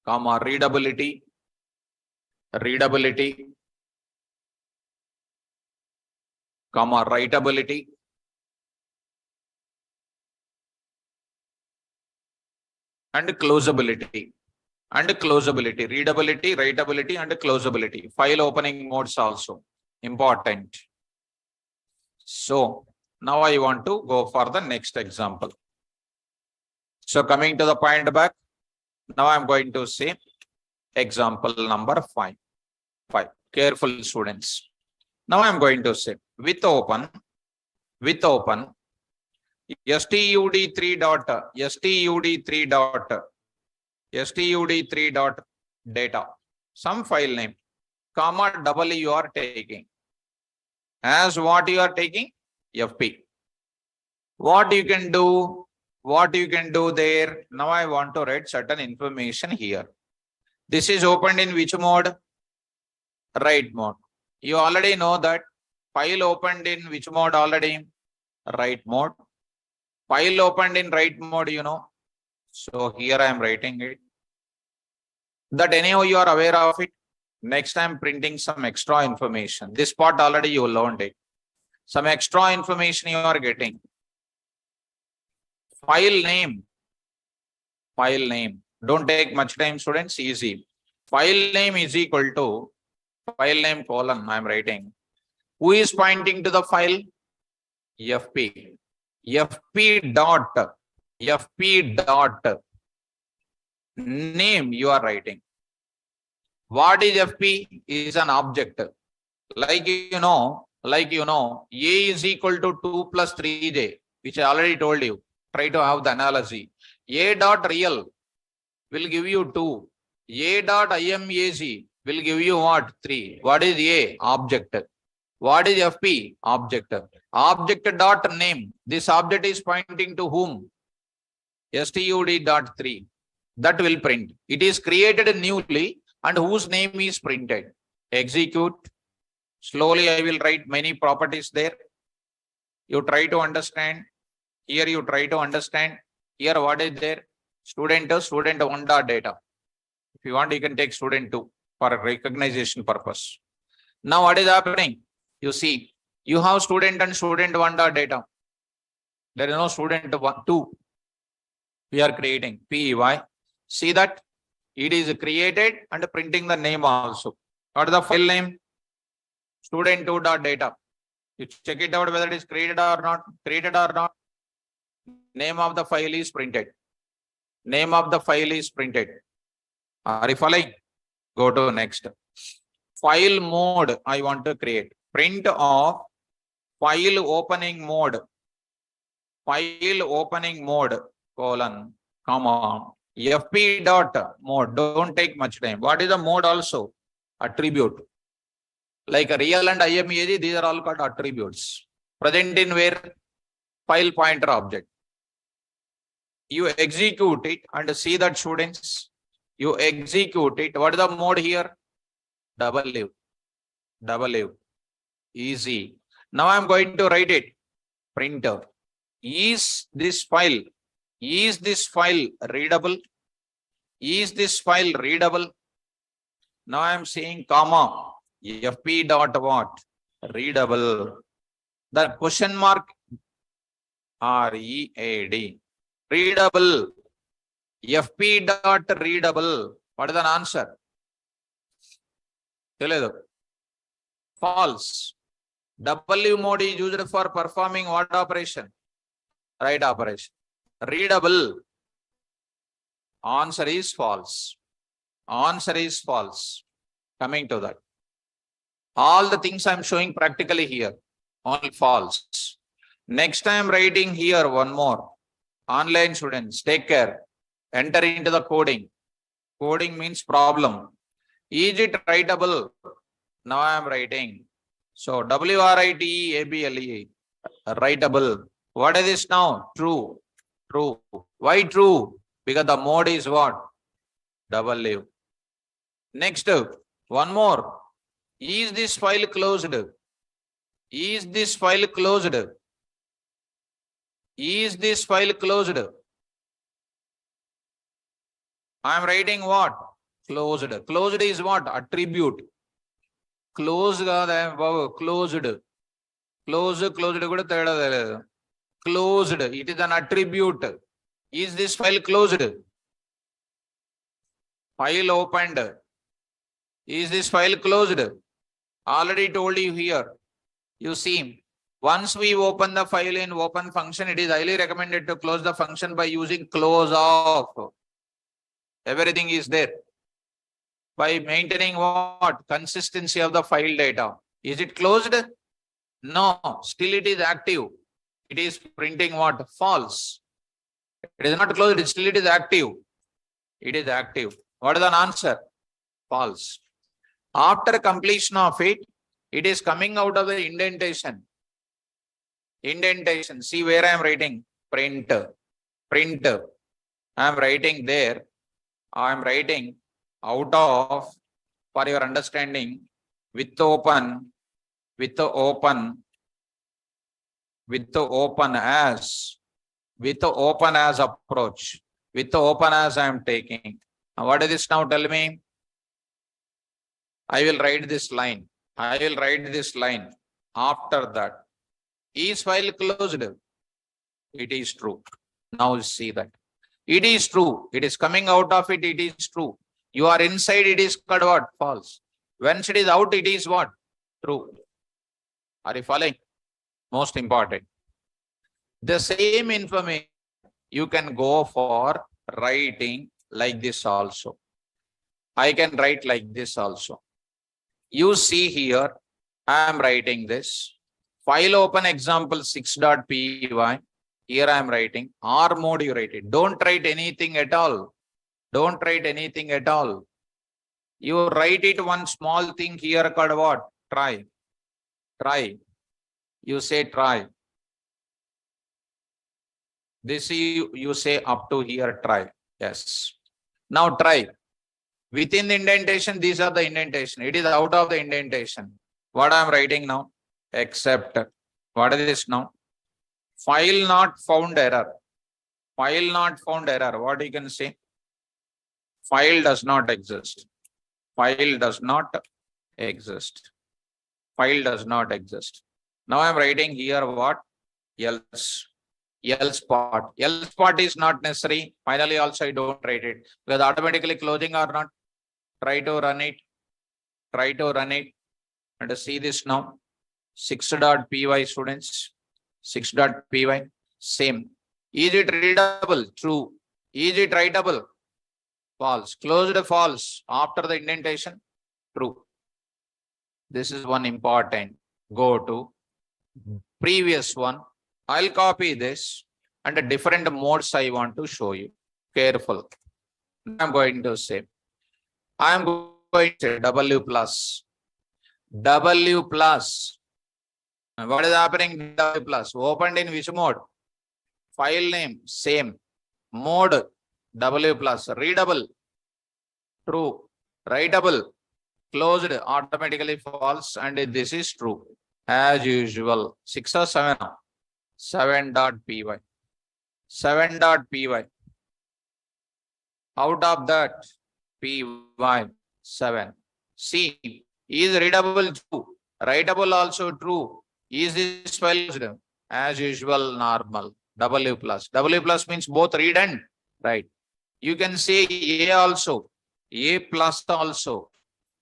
comma, readability, comma, writability, and closability. Readability, writability, and closability. File opening modes also important. So now I want to go for the next example. So coming to the point back, now I'm going to say example number 5. Careful students. Now I'm going to say with open std3 dot data, some file name, comma, double you are taking. As what you are taking? FP. What you can do there? Now I want to write certain information here. This is opened in which mode? Write mode. You already know that file opened in which mode already? Write mode. File opened in write mode, you know. So here I am writing it. That anyhow you are aware of it. Next I am printing some extra information. This part already you learned it. Some extra information you are getting. File name. Don't take much time, students. Easy. File name is equal to file name colon. I am writing. Who is pointing to the file? FP. FP dot name you are writing. What is FP? Is an object. Like you know, A is equal to 2 plus 3j, which I already told you. Try to have the analogy. A dot real will give you 2. A dot imag will give you what? 3. What is A? Object. What is FP? Object. Object dot name. This object is pointing to whom? stud.3. That will print. It is created newly and whose name is printed. Execute. Slowly I will write many properties there. You try to understand. Here you try to understand. Here what is there? Student 1 dot data. If you want, you can take student 2 for recognition purpose. Now what is happening? You see, you have student and student 1 dot data. There is no student 2. We are creating PEY. See that it is created and printing the name also. What is the file name? Student 2 dot data. You check it out whether it is created or not. Name of the file is printed. Are you following? Go to next. File mode I want to create. Print of file opening mode. Colon, comma, FP dot mode. Don't take much time. What is the mode also? Attribute. Like a real and imag, these are all called attributes. Present in where? File pointer object. You execute it and see that, students. You execute it. What is the mode here? W. Easy. Now I am going to write it. Printer. Is this file readable? Now I am saying comma. FP dot what? Readable. The question mark READ. Readable. FP dot readable. What is the answer? False. W mode is used for performing what operation? Write operation. Readable. Answer is false. Coming to that. All the things I am showing practically here. Only false. Next I am writing here one more. Online students, take care. Enter into the coding. Coding means problem. Is it writable? Now I am writing. So WRITEABLE. writable. What is this now? True. True. Why true? Because the mode is what? W. Next, one more. Is this file closed? Is this file closed? Is this file closed? I am writing what? Closed. Closed is what? Attribute. Closed. Closed. Closed. Closed. Closed. It is an attribute. Is this file closed? File opened. Is this file closed? Already told you here. You see, once we open the file in open function, it is highly recommended to close the function by using close off. Everything is there. By maintaining what? Consistency of the file data. Is it closed? No, still it is active. It is printing what? False. It is not closed, still it is active. It is active. What is the answer? False. After completion of it, it is coming out of the indentation. Indentation. See where I am writing? Print. Print. I am writing there. I am writing out of, for your understanding, with the open as approach. With the open as I am taking. Now what is this now? Tell me. I will write this line. I will write this line. After that, is file closed? It is true. Now see that. It is true. It is coming out of it. It is true. You are inside. It is called what? False. Once it is out, it is what? True. Are you following? Most important. The same information you can go for writing like this also. I can write like this also. You see here, I am writing this. File open example 6.py. Here I am writing. R mode you write it. Don't write anything at all. Don't write anything at all. You write it one small thing here called what? Try. Try. You say try. This you say up to here try. Yes. Now try. Within the indentation, these are the indentation. It is out of the indentation. What I am writing now? Except. What is this now? File not found error. File not found error. What you can say? File does not exist. File does not exist. File does not exist. Now I am writing here what? Else. Else part. Else part is not necessary. Finally also I don't write it. Because automatically closing or not. Try to run it. Try to run it. And see this now. 6.py students. 6.py. Same. Is it readable? True. Is it writable? False. Closed false. After the indentation? True. This is one important. Go to previous one. I'll copy this and the different modes I want to show you. Careful. I'm going to say. I'm going to say W plus. W plus. What is happening? W plus. Opened in which mode? File name. Same. Mode. W plus. Readable. True. Writable. Closed. Automatically false. And this is true. As usual. 6 or 7. 7.py. 7.py. Out of that, py 7. See, is readable true? Writable also true. Is this file as usual normal? W plus. W plus means both read and write. You can say A also. A plus also.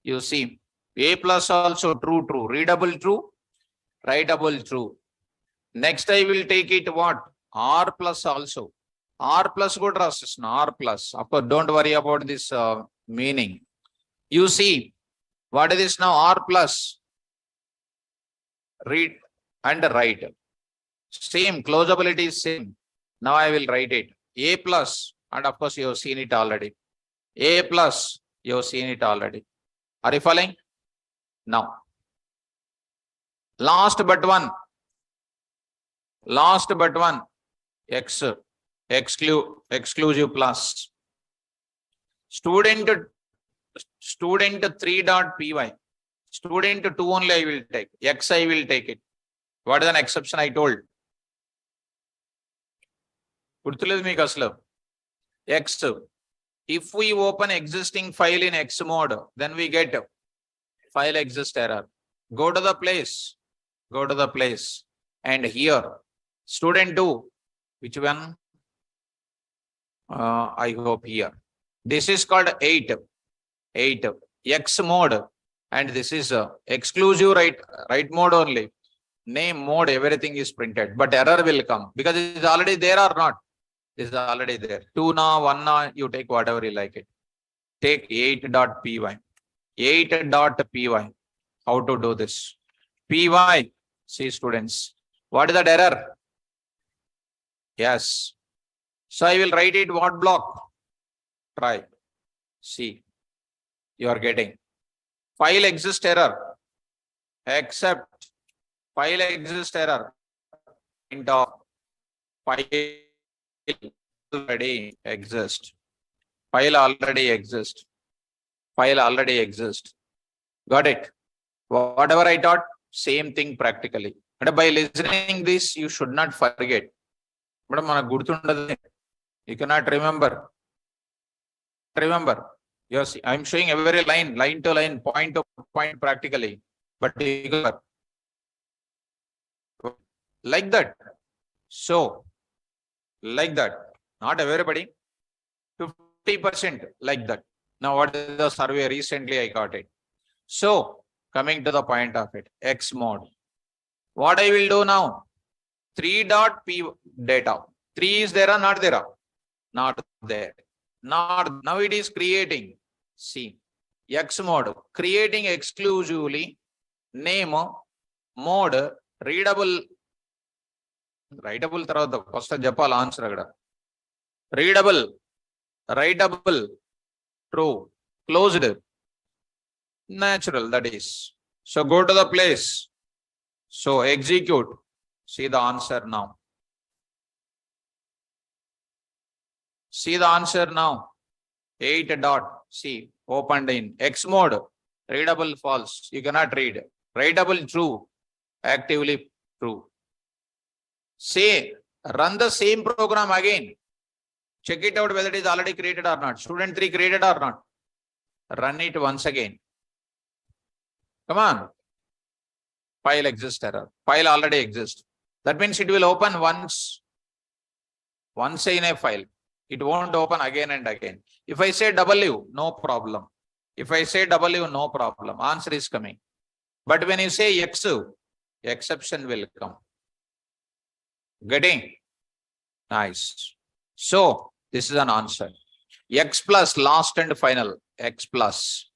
You see, A plus also true, true. Readable true. Writable true. Next I will take it what? R plus also. R plus good process. R plus. Of course, don't worry about this meaning. You see, what is this now? R plus. Read and write. Same. Closability is same. Now I will write it. A plus. And of course, you have seen it already. A plus. You have seen it already. Are you following? Now. Last but one. Last but one, X, exclusive plus. Student 3.py. Student 2 only I will take. X I will take it. What is an exception I told? X. If we open existing file in X mode, then we get file exist error. Go to the place. Go to the place. And here, student 2, which one? I hope here. This is called 8. X mode. And this is exclusive write mode only. Name, mode, everything is printed. But error will come because it is already there or not. This is already there. 2 now, 1 now, you take whatever you like it. Take 8.py. 8.py. How to do this? Py. See, students. What is that error? Yes. So I will write it what block? Try. See. You are getting. File exist error. Except file exist error. Into file already exist. File already exist. File already exist. Got it? Whatever I taught, same thing practically. But by listening this, you should not forget. But you cannot remember. Remember. Yes, I'm showing every line to line, point to point practically. But like that. So, like that. Not everybody. 50% like that. Now, what is the survey? Recently, I got it. So, coming to the point of it, X mode. What I will do now? 3.p data. 3 is there or not there? Not there. Now it is creating. See, X mode. Creating exclusively name, mode, readable. Writable tarvata first Japal answer agada. Readable, writable, true, closed, natural, that is. So go to the place. So execute. See the answer now. See the answer now. 8 dot. See, opened in X mode. Readable false. You cannot read. Writable true. Actively true. Say, run the same program again. Check it out whether it is already created or not. Student 3 created or not. Run it once again. Come on. File exists error. File already exists. That means it will open once in a file. It won't open again and again. If I say W, no problem. If I say W, no problem. Answer is coming. But when you say X, exception will come. Getting? Nice. So, this is an answer. X plus, last and final. X plus.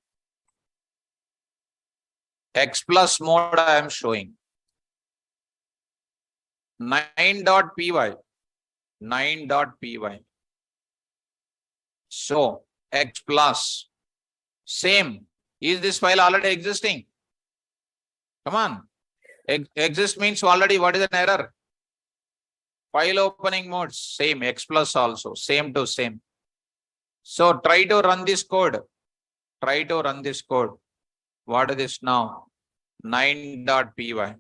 X plus mode I am showing. 9.py. 9.py. So, X plus. Same. Is this file already existing? Come on. Exist means already what is an error? File opening mode, same, X plus also, same to same. So try to run this code. Try to run this code. What is this now? 9.py.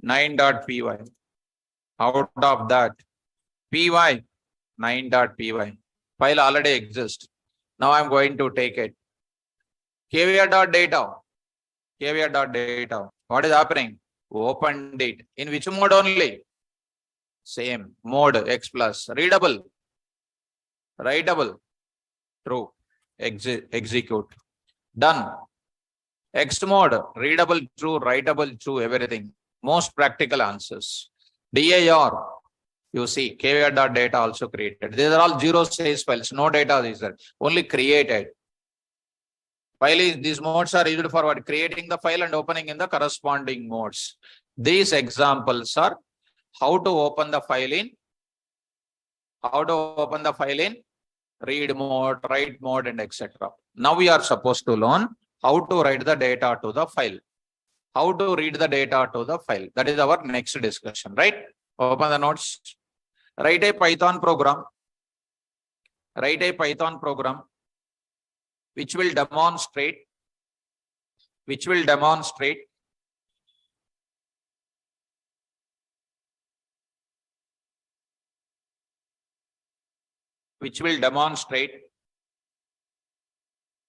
9.py. Out of that, py, 9.py. File already exists. Now I'm going to take it. Caveat.data. Caveat.data. What is happening? Opened it. In which mode only? Same mode, X plus, readable, writable, true, execute, done. X mode, readable, true, writable, true, everything. Most practical answers. DAR, you see, caveat.data also created. These are all zero size files, no data is there, only created. File is, these modes are used for what? Creating the file and opening in the corresponding modes. These examples are how to open the file in read mode, write mode, and etc. Now we are supposed to learn how to write the data to the file, how to read the data to the file. That is our next discussion, right? Open the notes. Write a Python program. Write a Python program which will demonstrate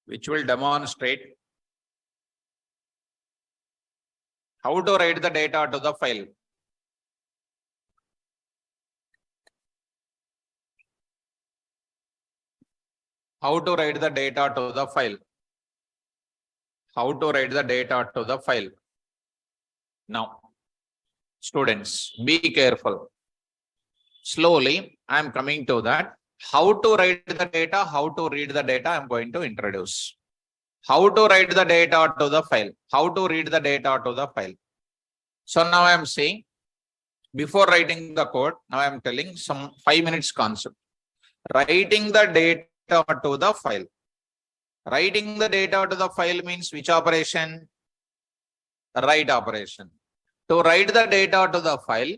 which will demonstrate how to write the data to the file. How to write the data to the file. How to write the data to the file. Now, students, be careful. Slowly, I am coming to that. How to write the data, how to read the data, I am going to introduce. How to write the data to the file. How to read the data to the file. So now I am saying, before writing the code, now I am telling some 5 minutes concept. Writing the data to the file. Writing the data to the file means which operation? Write operation. To write the data to the file,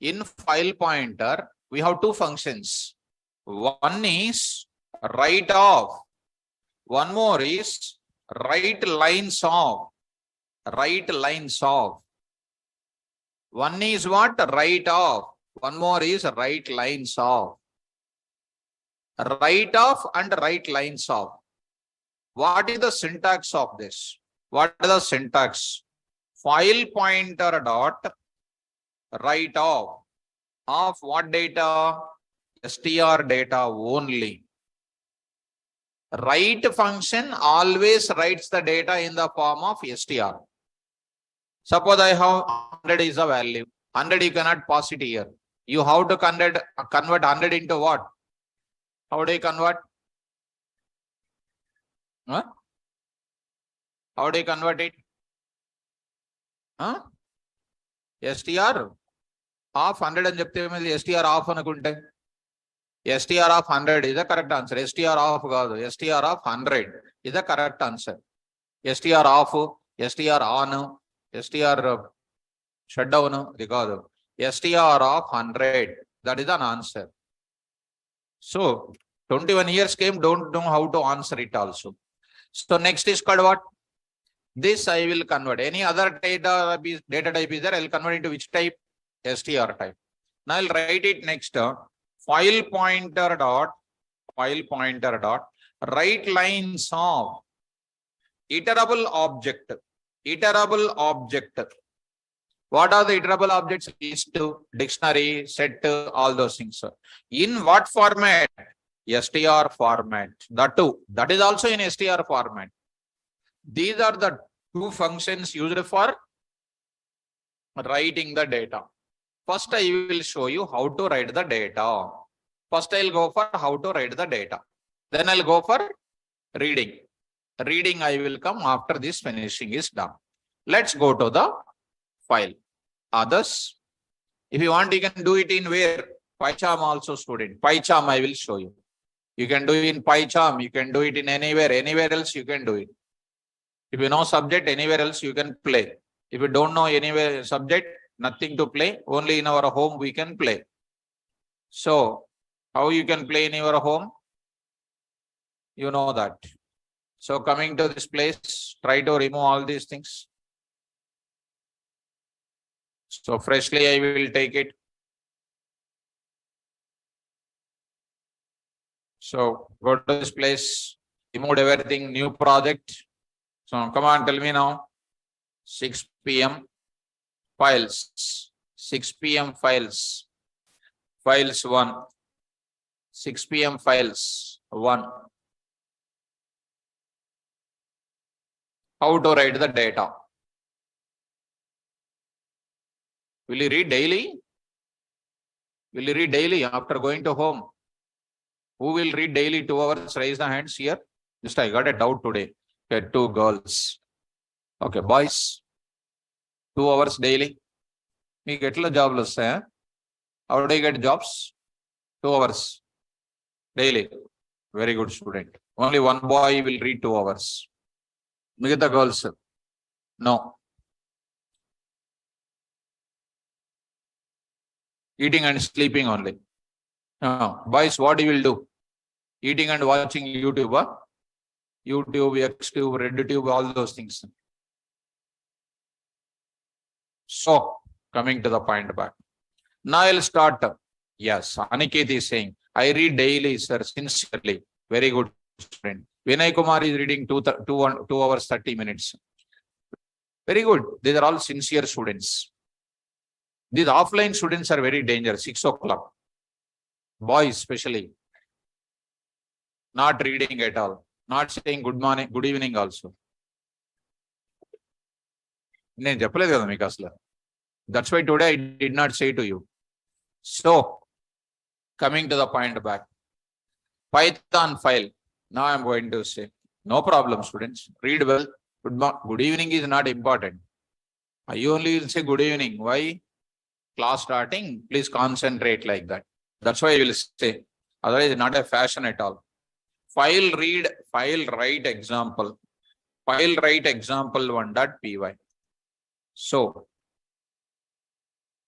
in file pointer, we have two functions. One is write off. One more is write lines off. Write lines off. One is what? Write off. One more is write lines off. Write off and write lines off. What is the syntax of this? What is the syntax? File pointer dot write off. Of what data? str data only. Write function always writes the data in the form of str. Suppose I have 100 is a value. 100 you cannot pass it here. You have to convert 100 into what? How do you convert? Huh? How do you convert it? Huh? str of 100 and చెప్తే str off అనుకుంటే str of 100 is the correct answer. str off కాదు, str of 100 is the correct answer. str off, str on, str shutdown ఇది కాదు. str of 100, that is an answer. So 21 years came, don't know how to answer it also. So next is called what? This I will convert. Any other data type is there, I will convert into which type? str type. Now I'll write it next. File pointer dot write lines of iterable object. Iterable object. What are the iterable objects? List, dictionary, set, all those things. In what format? str format. That is also in str format. These are the two functions used for writing the data. First, I will show you how to write the data. First, I'll go for how to write the data. Then I'll go for reading. Reading I will come after this finishing is done. Let's go to the file. Others, if you want, you can do it in where? PyCharm also, student. PyCharm I will show you. You can do it in PyCharm. You can do it in anywhere. Anywhere else you can do it. If you know subject, anywhere else you can play. If you don't know anywhere subject, nothing to play. Only in our home we can play. So, how you can play in your home? You know that. So, coming to this place, try to remove all these things. So, freshly I will take it. So, go to this place, remove everything, new project. So, come on, tell me now. 6 p.m. files. 6 p.m. files. Files 1. 6 p.m. files 1. How to write the data? Will you read daily? Will you read daily after going to home? Who will read daily 2 hours? Raise the hands here. Just I got a doubt today. Okay, 2 girls. Okay, boys. 2 hours daily. You get a job, how do you get jobs? 2 hours daily. Very good student. Only one boy will read 2 hours. Look at the girls. No. Eating and sleeping only. Boys, what you will do? Eating and watching YouTube, YouTube, XTube, RedTube, all those things. So, coming to the point back. Now I'll start. Yes, Aniket is saying, I read daily, sir, sincerely. Very good friend. Vinay Kumar is reading 2 hours 30 minutes. Very good. These are all sincere students. These offline students are very dangerous. 6 o'clock. Boys especially. Not reading at all. Not saying good morning, good evening also. That's why today I did not say to you. So, coming to the point back. Python file. Now I am going to say, no problem, students. Read well. Good evening is not important. You only will say good evening. Why? Class starting, please concentrate like that. That's why I will say. Otherwise, it's not a fashion at all. File read, file write example. File write example 1.py. So,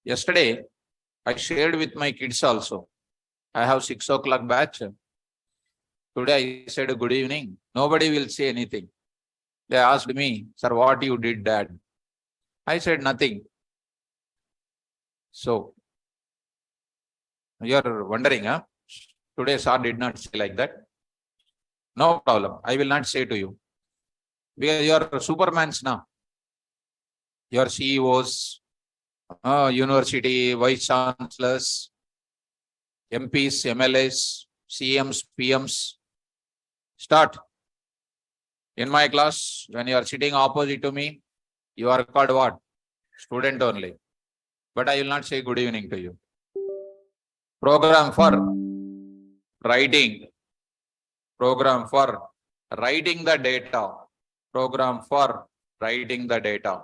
yesterday, I shared with my kids also. I have 6 o'clock batch. Today I said good evening. Nobody will say anything. They asked me, sir, what you did, dad? I said nothing. So, you are wondering, huh? Today sir did not say like that. No problem. I will not say to you. Because you are supermans now. You are CEOs, university, vice chancellors, MPs, MLAs, CMs, PMs. Start. In my class, when you are sitting opposite to me, you are called what? Student only. But I will not say good evening to you. Program for writing. Program for writing the data. Program for writing the data.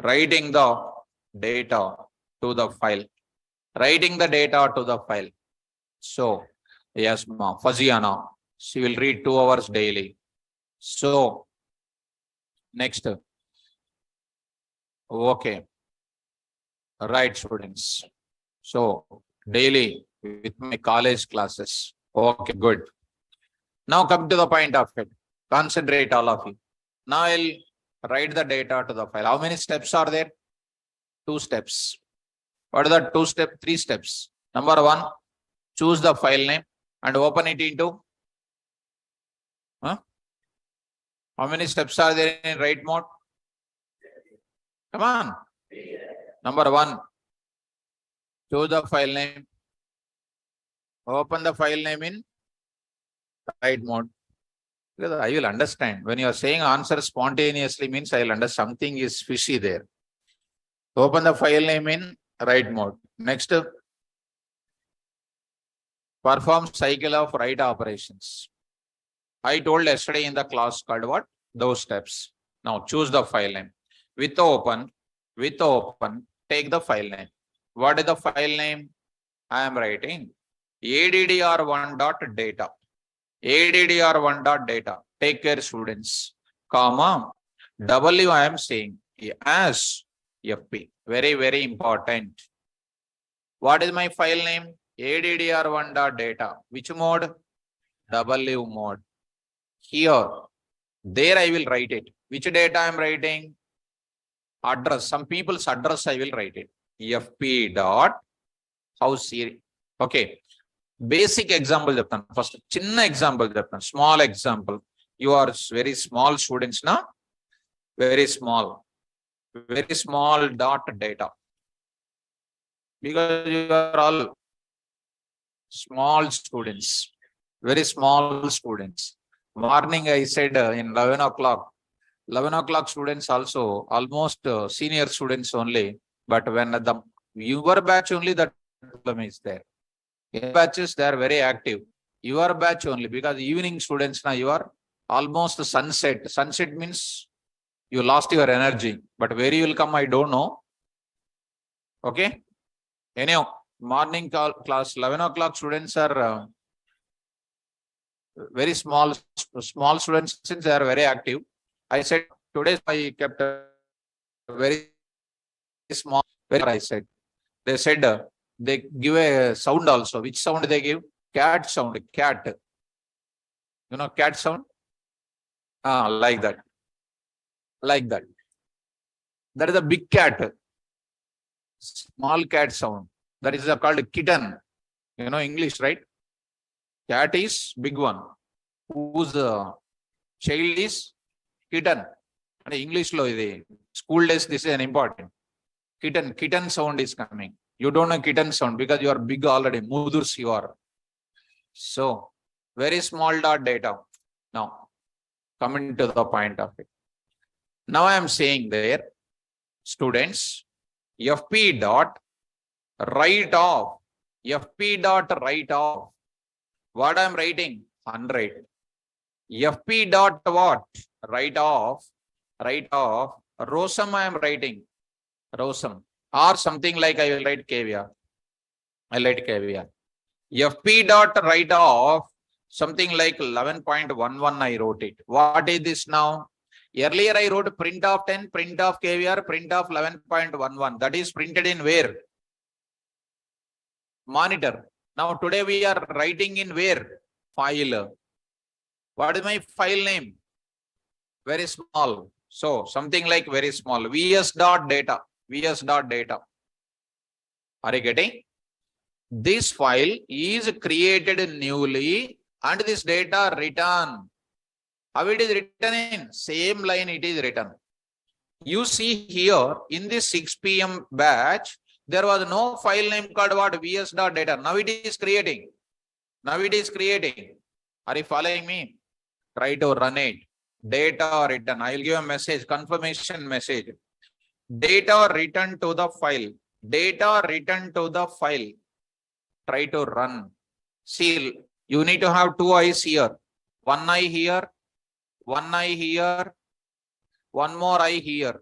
Writing the data to the file. Writing the data to the file. So, yes, ma, Faziana, she will read 2 hours daily. So, next. Okay. Right, students. So, daily with my college classes. Okay, good. Now come to the point of it. Concentrate, all of you. Now I'll write the data to the file. How many steps are there? 2 steps. What are the 3 steps? Number 1, choose the file name and open it into. How many steps are there in write mode? Come on. Number 1, choose the file name. Open the file name in write mode. Because I will understand. When you are saying answer spontaneously means I will understand something is fishy there. Open the file name in write mode. Next, perform cycle of write operations. I told yesterday in the class called what? Those steps. Now choose the file name. With open, take the file name. What is the file name? I am writing addr1.data. addr1.data. Take care, students. Comma. W I am saying as FP. Very, very important. What is my file name? addr1.data. Which mode? W mode. Here. There I will write it. Which data I am writing? Address. Some people's address I will write it. FP dot house series. Okay. Basic example. First, chinna example. Small example. You are very small students now. Very small dot data. Because you are all small students. Very small students. Morning I said in 11 o'clock. 11 o'clock students also almost senior students only. But when the your batch only, that problem is there. In batches they are very active. Your batch only, because evening students now you are almost sunset. Sunset means you lost your energy. But where you will come, I don't know. Okay. Anyhow, morning class 11 o'clock students are very small students, since they are very active. I said today I kept a very small. I said they said they give a sound also. Which sound they give? Cat sound, cat. You know, cat sound? Like that. Like that. That is a big cat. Small cat sound. That is called kitten. You know English, right? Cat is big one. Whose child is kitten. And English lo idi. School days, this is an important. Kitten. Kitten sound is coming. You don't know kitten sound because you are big already. Mudurs you are. So, very small dot data. Now, coming to the point of it. Now I am saying there, students, FP dot write off. FP dot write off. What I am writing? 100. FP dot what? Write off. Write off. Rosam I am writing. Rosam. Or something like I will write caviar. I write caviar. FP dot write off. Something like 11.11 I wrote it. What is this now? Earlier I wrote print of 10, print of caviar, print of 11.11. That is printed in where? Monitor. Now today we are writing in where? File. What is my file name? Very small. So something like very small. vs.data. vs.data. Are you getting? This file is created newly and this data written. How it is written in? Same line it is written. You see here in this 6 p.m. batch, there was no file name called what? vs.data. Now it is creating. Now it is creating. Are you following me? Try to run it. Data written. I will give a message, confirmation message. Data written to the file. Data written to the file. Try to run. See, you need to have two eyes here. One eye here. One eye here. One more eye here.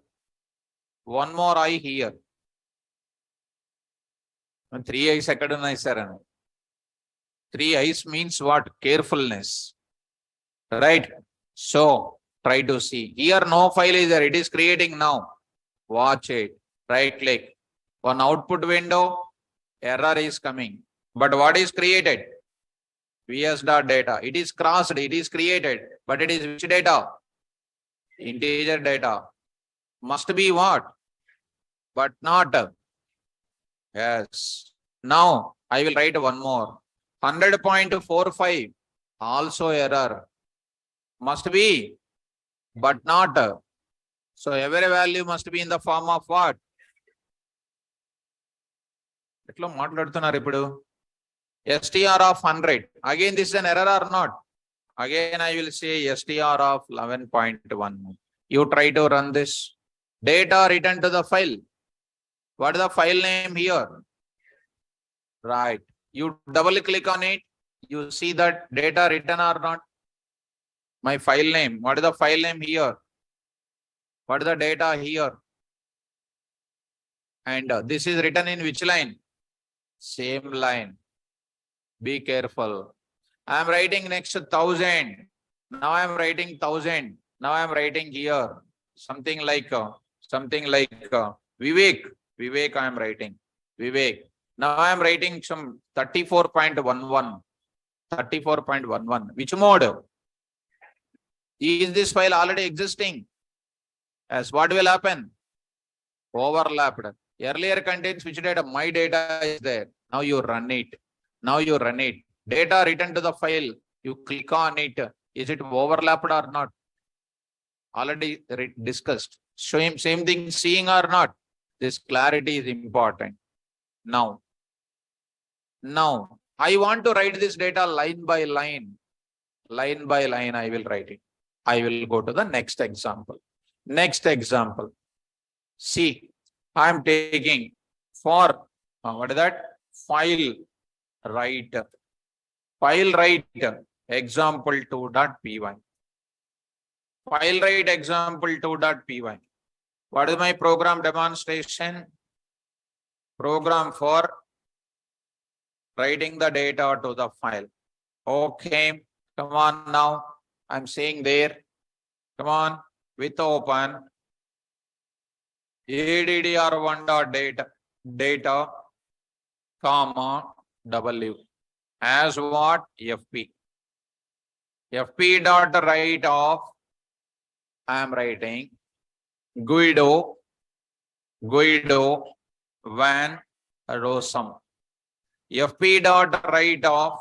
One more eye here. And 3 eyes sir. 3 eyes means what? Carefulness. Right? So, try to see. Here no file is there. It is creating now. Watch it. Right click. One output window. Error is coming. But what is created? vs.data. It is crossed. It is created. But it is which data? Integer data. Must be what? But not. Yes. Now, I will write one more. 100.45. Also error. Must be. But not. So, every value must be in the form of what? STR of 100. Again, this is an error or not? Again, I will say STR of 11.1. You try to run this. Data written to the file. What is the file name here? Right. You double click on it. You see that data written or not? My file name. What is the file name here? What is the data here? And this is written in which line? Same line. Be careful. I am writing next 1000. Now I am writing 1000. Now I am writing here something like Vivek. Vivek I am writing. Vivek. Now I am writing some 34.11. 34.11. Which mode? Is this file already existing? As what will happen? Overlapped. Earlier contains which data? My data is there. Now you run it. Now you run it. Data written to the file. You click on it. Is it overlapped or not? Already discussed. Same thing, seeing or not? This clarity is important. Now, I want to write this data line by line. Line by line, I will write it. I will go to the next example. Next example. See, I am taking for, what is that? File write. File write example2.py. File write example2.py. What is my program demonstration? Program for writing the data to the file. Okay, come on now. I'm saying there. Come on, with open. addr1.data. comma, W as what? FP. FP dot right of, I am writing Guido Van Rossum. FP dot right of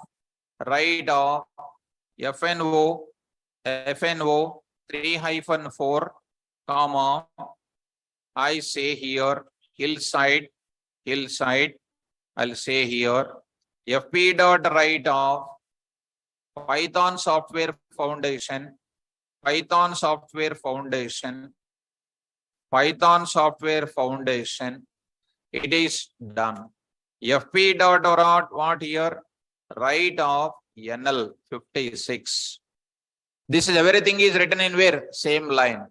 FNO 3-4, comma, I say here hillside, I'll say here FP dot right of Python Software Foundation, Python Software Foundation, it is done. FP dot what here? Right of NL 56. This is everything is written in where? Same line.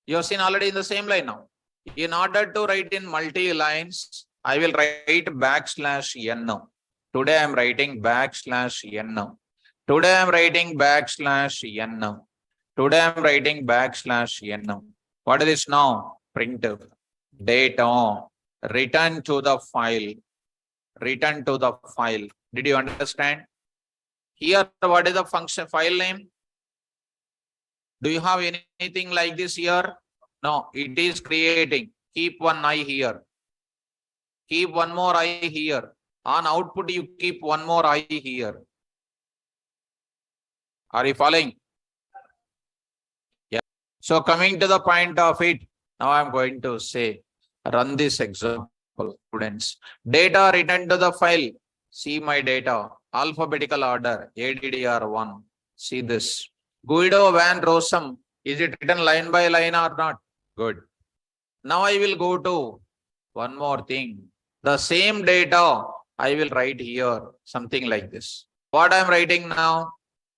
You have seen already in the same line now. In order to write in multi lines, I will write \n now. Today I am writing \n now. Today I am writing \n now. Today I am writing \n now. What is this now? Printf. Data. Return to the file. Return to the file. Did you understand? Here, what is the function file name? Do you have anything like this here? No, it is creating. Keep one I here. Keep one more I here. On output, you keep one more I here. Are you following? Yeah. So coming to the point of it, now I'm going to say, run this example, students. Data returned to the file. See my data. Alphabetical order. ADDR1. See this. Guido Van Rossum. Is it written line by line or not? Good. Now I will go to one more thing. The same data I will write here. Something like this. What I'm writing now?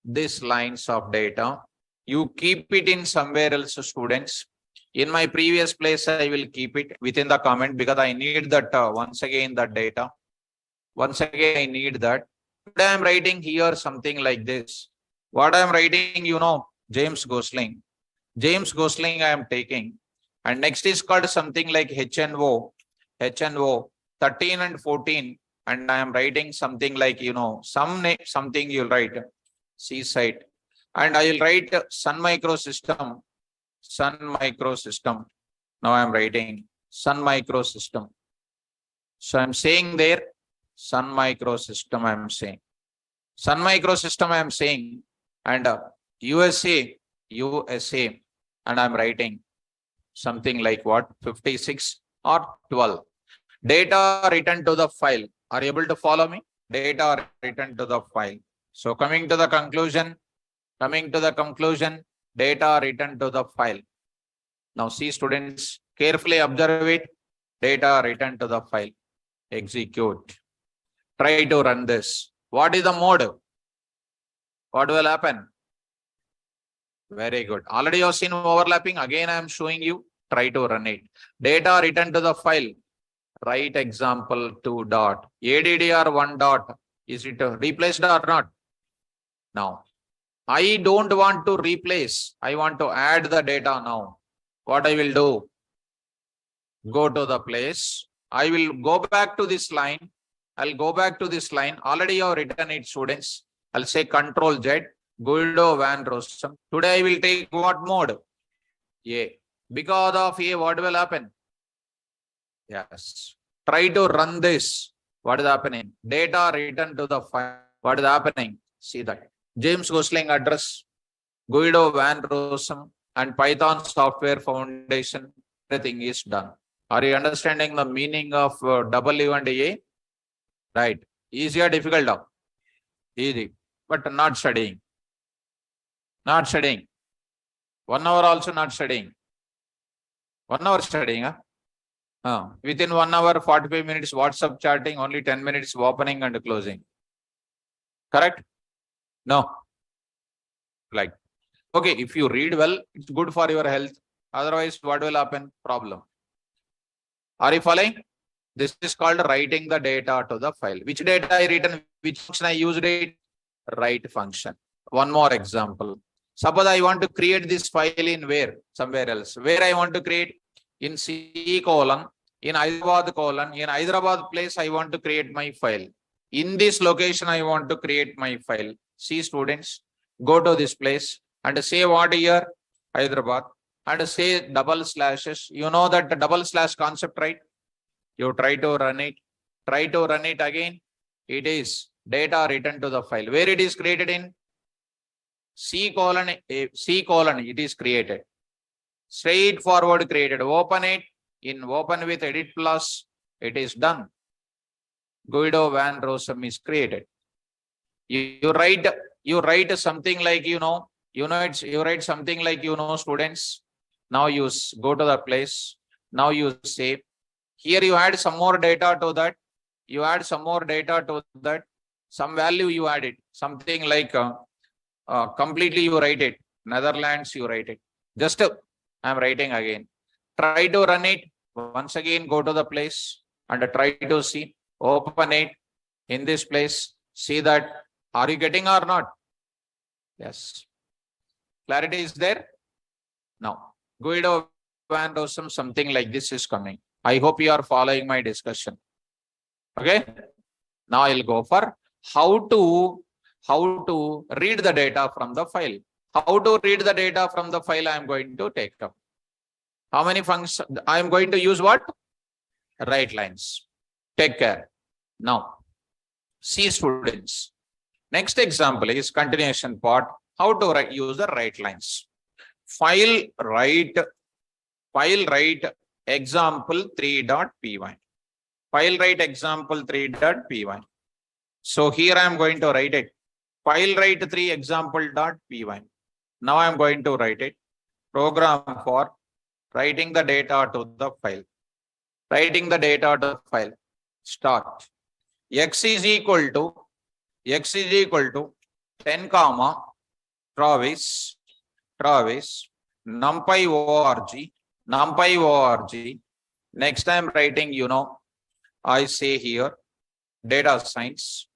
These lines of data. You keep it in somewhere else, students. In my previous place, I will keep it within the comment because I need that once again that data. Once again, I need that. Today I am writing here something like this. What I am writing, you know, James Gosling. James Gosling I am taking. And next is called something like HNO 13 and 14. And I am writing something like, you know, something you'll write. Seaside. And I will write Sun Microsystem. Now I am writing Sun Microsystem. So I am saying there, Sun Microsystem I am saying. Sun Microsystem I am saying. And USA. And I am writing something like what? 56 or 12. Data returned to the file. Are you able to follow me? Data returned to the file. So coming to the conclusion, data returned to the file. Now see students, carefully observe it. Data returned to the file. Execute. Try to run this. What is the mode? What will happen? Very good. Already you have seen overlapping. Again, I am showing you. Try to run it. Data returned to the file. Write example 2 dot. ADDR1 dot. Is it replaced or not? Now, I don't want to replace. I want to add the data now. What I will do? Go to the place. I will go back to this line. I'll go back to this line. Already you have written it, students. I'll say Control Z. Guido Van Rossum. Today I will take what mode? A. Because of A, what will happen? Yes. Try to run this. What is happening? Data returned to the file. What is happening? See that. James Gosling address, Guido Van Rossum, and Python Software Foundation. Everything is done. Are you understanding the meaning of W and A? Right. Easy or difficult now? Easy. But not studying. Not studying. 1 hour also not studying. 1 hour studying, huh? Within 1 hour, 45 minutes WhatsApp chatting, only 10 minutes opening and closing. Correct? No. Like, okay, if you read well, it's good for your health. Otherwise, what will happen? Problem. Are you following? This is called writing the data to the file. Which data I written? Which function I used it? Write function. One more example. Suppose I want to create this file in where? Somewhere else. Where I want to create? In C:, in Hyderabad colon, in Hyderabad place, I want to create my file. In this location, I want to create my file. See students, go to this place and say what here, Hyderabad, and say double slashes. You know that the double slash concept, right? You try to run it again. It is data written to the file. Where it is created in? C colon, it is created. Straightforward created. Open it. In open with edit plus, it is done. Guido van Rossum is created. You write something like, you write something like, students. Now you go to the place. Now you say, here you add some more data to that. Some value you added. Something like completely you write it. Netherlands you write it. Just I'm writing again. Try to run it. Once again, go to the place and try to see. Open it in this place. See that. Are you getting or not? Yes. Clarity is there? Now, Guido van Rossum, something like this is coming. I hope you are following my discussion. Okay. Now I'll go for how to read the data from the file. How to read the data from the file I am going to take up. How many functions? I am going to use what? Write lines. Take care. Now, see students. Next example is continuation part. How to use the write lines. File write example 3.py. File write example 3.py. So here I am going to write it. File write 3 example.py. Now I am going to write it. Program for writing the data to the file. Writing the data to the file. Start. X is equal to 10 comma Travis numpy org. Next I am writing, I say here data science.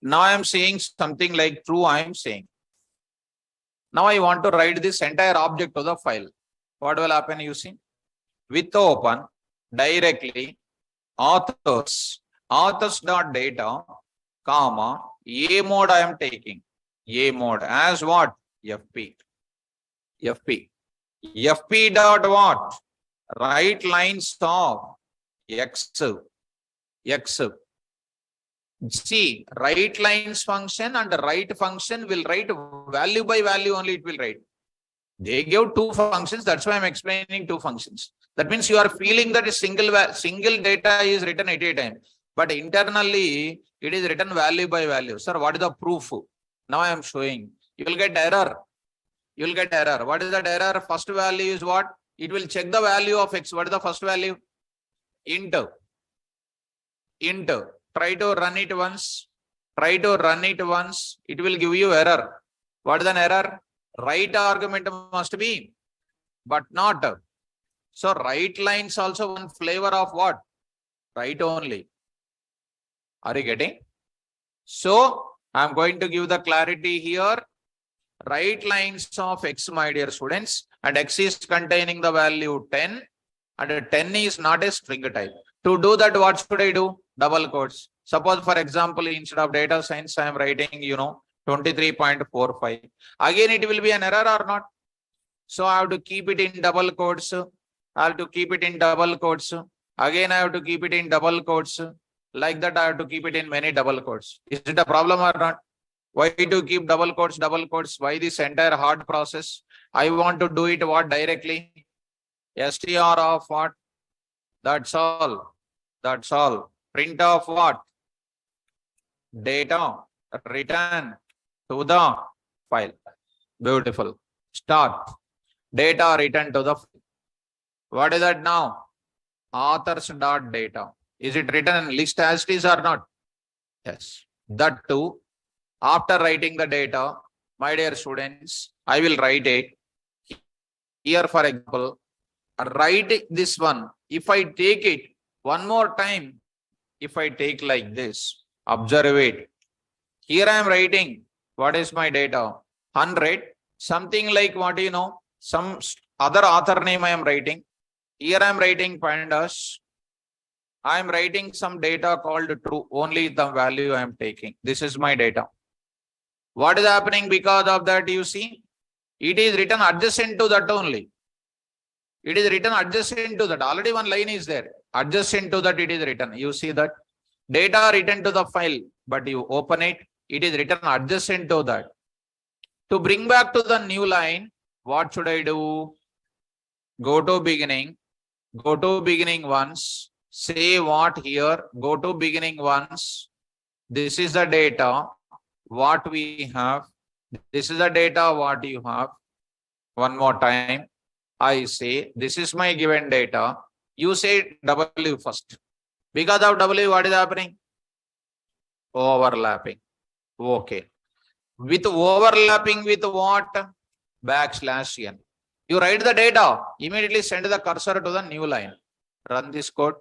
Now I am saying something like true. I am saying. Now I want to write this entire object to the file. What will happen? You see, with open directly authors.data, comma, A mode I am taking. A mode as what? FP dot what? Write lines of X. See, write lines function and write function will write value by value only it will write. They give two functions. That's why I'm explaining two functions. That means you are feeling that a single data is written at a time. But internally, it is written value by value. Sir, what is the proof? Now I am showing. You will get error. What is that error? First value is what? It will check the value of X. What is the first value? Int. Try to run it once. It will give you error. What is an error? Write argument must be, but not. So write lines also one flavor of what? Write only. Are you getting? So I am going to give the clarity here. Write lines of X, my dear students, and X is containing the value 10, and 10 is not a string type. To do that, what should I do? Double quotes. Suppose, for example, instead of data science, I am writing, 23.45. Again, it will be an error or not? So I have to keep it in double quotes. Again, I have to keep it in double quotes. Like that, I have to keep it in many double quotes. Is it a problem or not? Why to keep double quotes? Why this entire hard process? I want to do it what directly? str of what? That's all. Print of what? Data return to the file. Beautiful. Start. Data return to the file. What is that now? Authors.data. Is it written in list as it is or not? Yes. That too. After writing the data, my dear students, I will write it. Here, for example, write this one. If I take it one more time, if I take like this, observe it. Here I am writing, what is my data? 100, something like what some other author name I am writing. Here I am writing pandas. I am writing some data called true, only the value I am taking. This is my data. What is happening because of that? You see, it is written adjacent to that only. It is written adjacent to that. Already one line is there. Adjacent to that it is written. You see that data written to the file, but you open it, it is written adjacent to that. To bring back to the new line, what should I do? Go to beginning once, say what here, go to beginning once. This is the data, what we have. This is the data, what you have. One more time, I say, this is my given data. You say W first. Because of W, what is happening? Overlapping. Okay. With overlapping with what? \n. You write the data, immediately send the cursor to the new line. Run this code.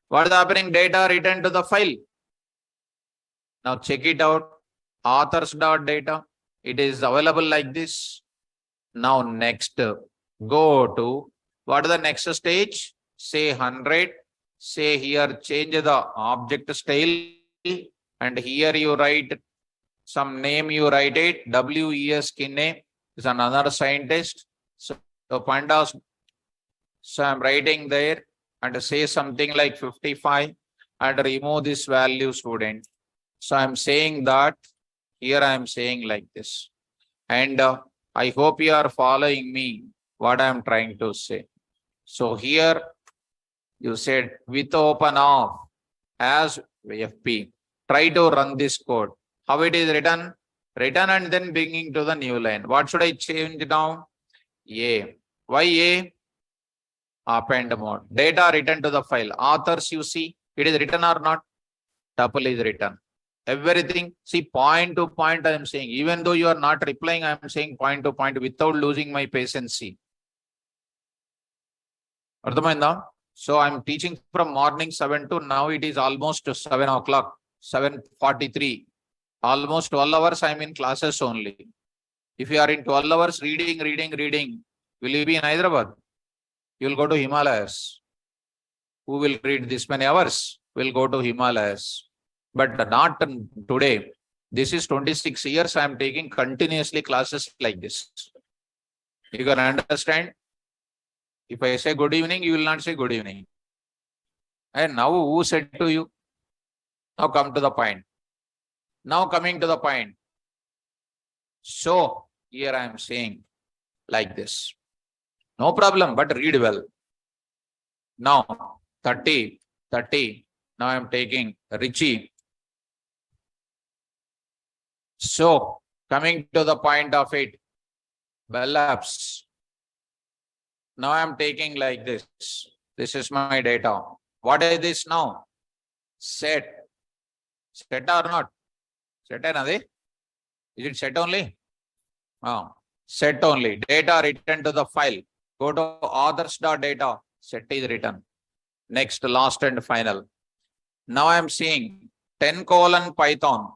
What is happening? Data returned to the file. Now check it out. Authors.data. It is available like this. Now next, go to, what is the next stage? Say 100. Say here, change the object style. And here you write some name, you write it. WES Kinney is another scientist. So pandas. So I'm writing there and say something like 55 and remove this value, student. So I'm saying that here I'm saying like this. And I hope you are following me what I'm trying to say. So here you said with open off as FP. Try to run this code. How it is written? Written and then bringing to the new line. What should I change now? A. Why A? Append mode. Data written to the file. Authors, you see, it is written or not? Tuple is written. Everything, see, point to point I am saying. Even though you are not replying, I am saying point to point without losing my patience. So I am teaching from morning 7 to now it is almost 7 o'clock, 7:43. Almost 12 hours I am in classes only. If you are in 12 hours reading, will you be in Hyderabad? You will go to Himalayas. Who will read this many hours? Will go to Himalayas. But not today. This is 26 years I am taking continuously classes like this. You can understand? If I say good evening, you will not say good evening. And now who said to you? Now come to the point. Now coming to the point. So here I am saying like this. No problem, but read well. Now 30. Now I am taking Richie. So coming to the point of it, Bell Labs. Now I am taking like this. This is my data. What is this now? Set. Set or not? Set another? Is it set only? Oh, set only. Data written to the file. Go to authors.data. Set is written. Next, last and final. Now I am seeing 10:Python,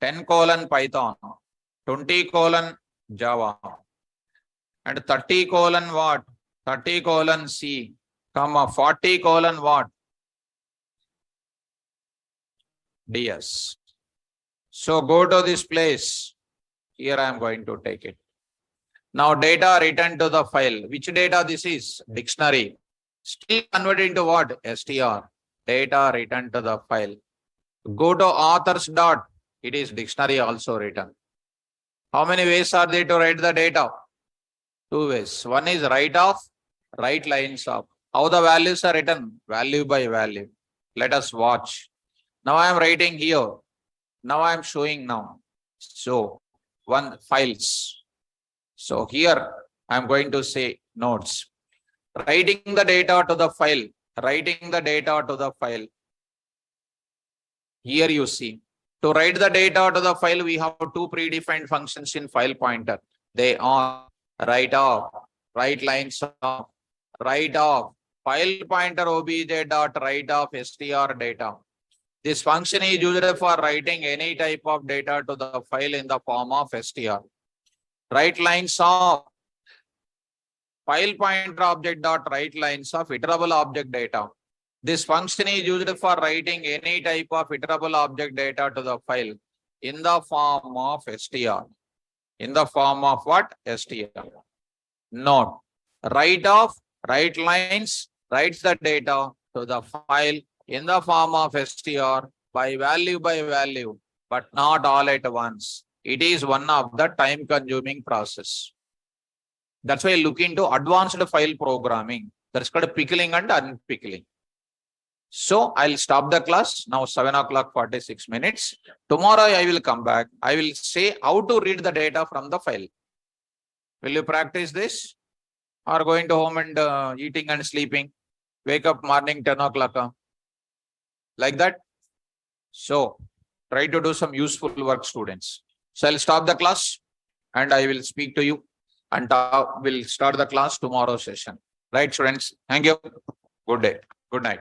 10:Python, 20:Java, and 30:, what? 30:C, comma 40:, what? DS. So go to this place. Here I am going to take it. Now data written to the file. Which data this is? Dictionary. Still converted into what? str. Data written to the file. Go to authors dot. It is dictionary also written. How many ways are there to write the data? 2 ways. One is write off, write lines off. How the values are written? Value by value. Let us watch. Now I am writing here. Now I am showing now. So one files. So here I am going to say notes. Writing the data to the file. Writing the data to the file. Here you see. To write the data to the file, we have 2 predefined functions in file pointer. They are write off, write lines off, write off, file pointer obj dot write off str data. This function is used for writing any type of data to the file in the form of str. Write lines off. file pointer object dot write lines of iterable object data. This function is used for writing any type of iterable object data to the file in the form of str. In the form of what? str. Note, write lines writes the data to the file in the form of str by value, but not all at once. It is one of the time-consuming process. That's why I look into advanced file programming. That's called pickling and unpickling. So I'll stop the class now, 7:46. Tomorrow I will come back. I will say how to read the data from the file. Will you practice this? Or going to home and eating and sleeping? Wake up morning 10 o'clock. Like that? So try to do some useful work, students. So I'll stop the class and I will speak to you and we'll start the class tomorrow session. Right, students? Thank you. Good day. Good night.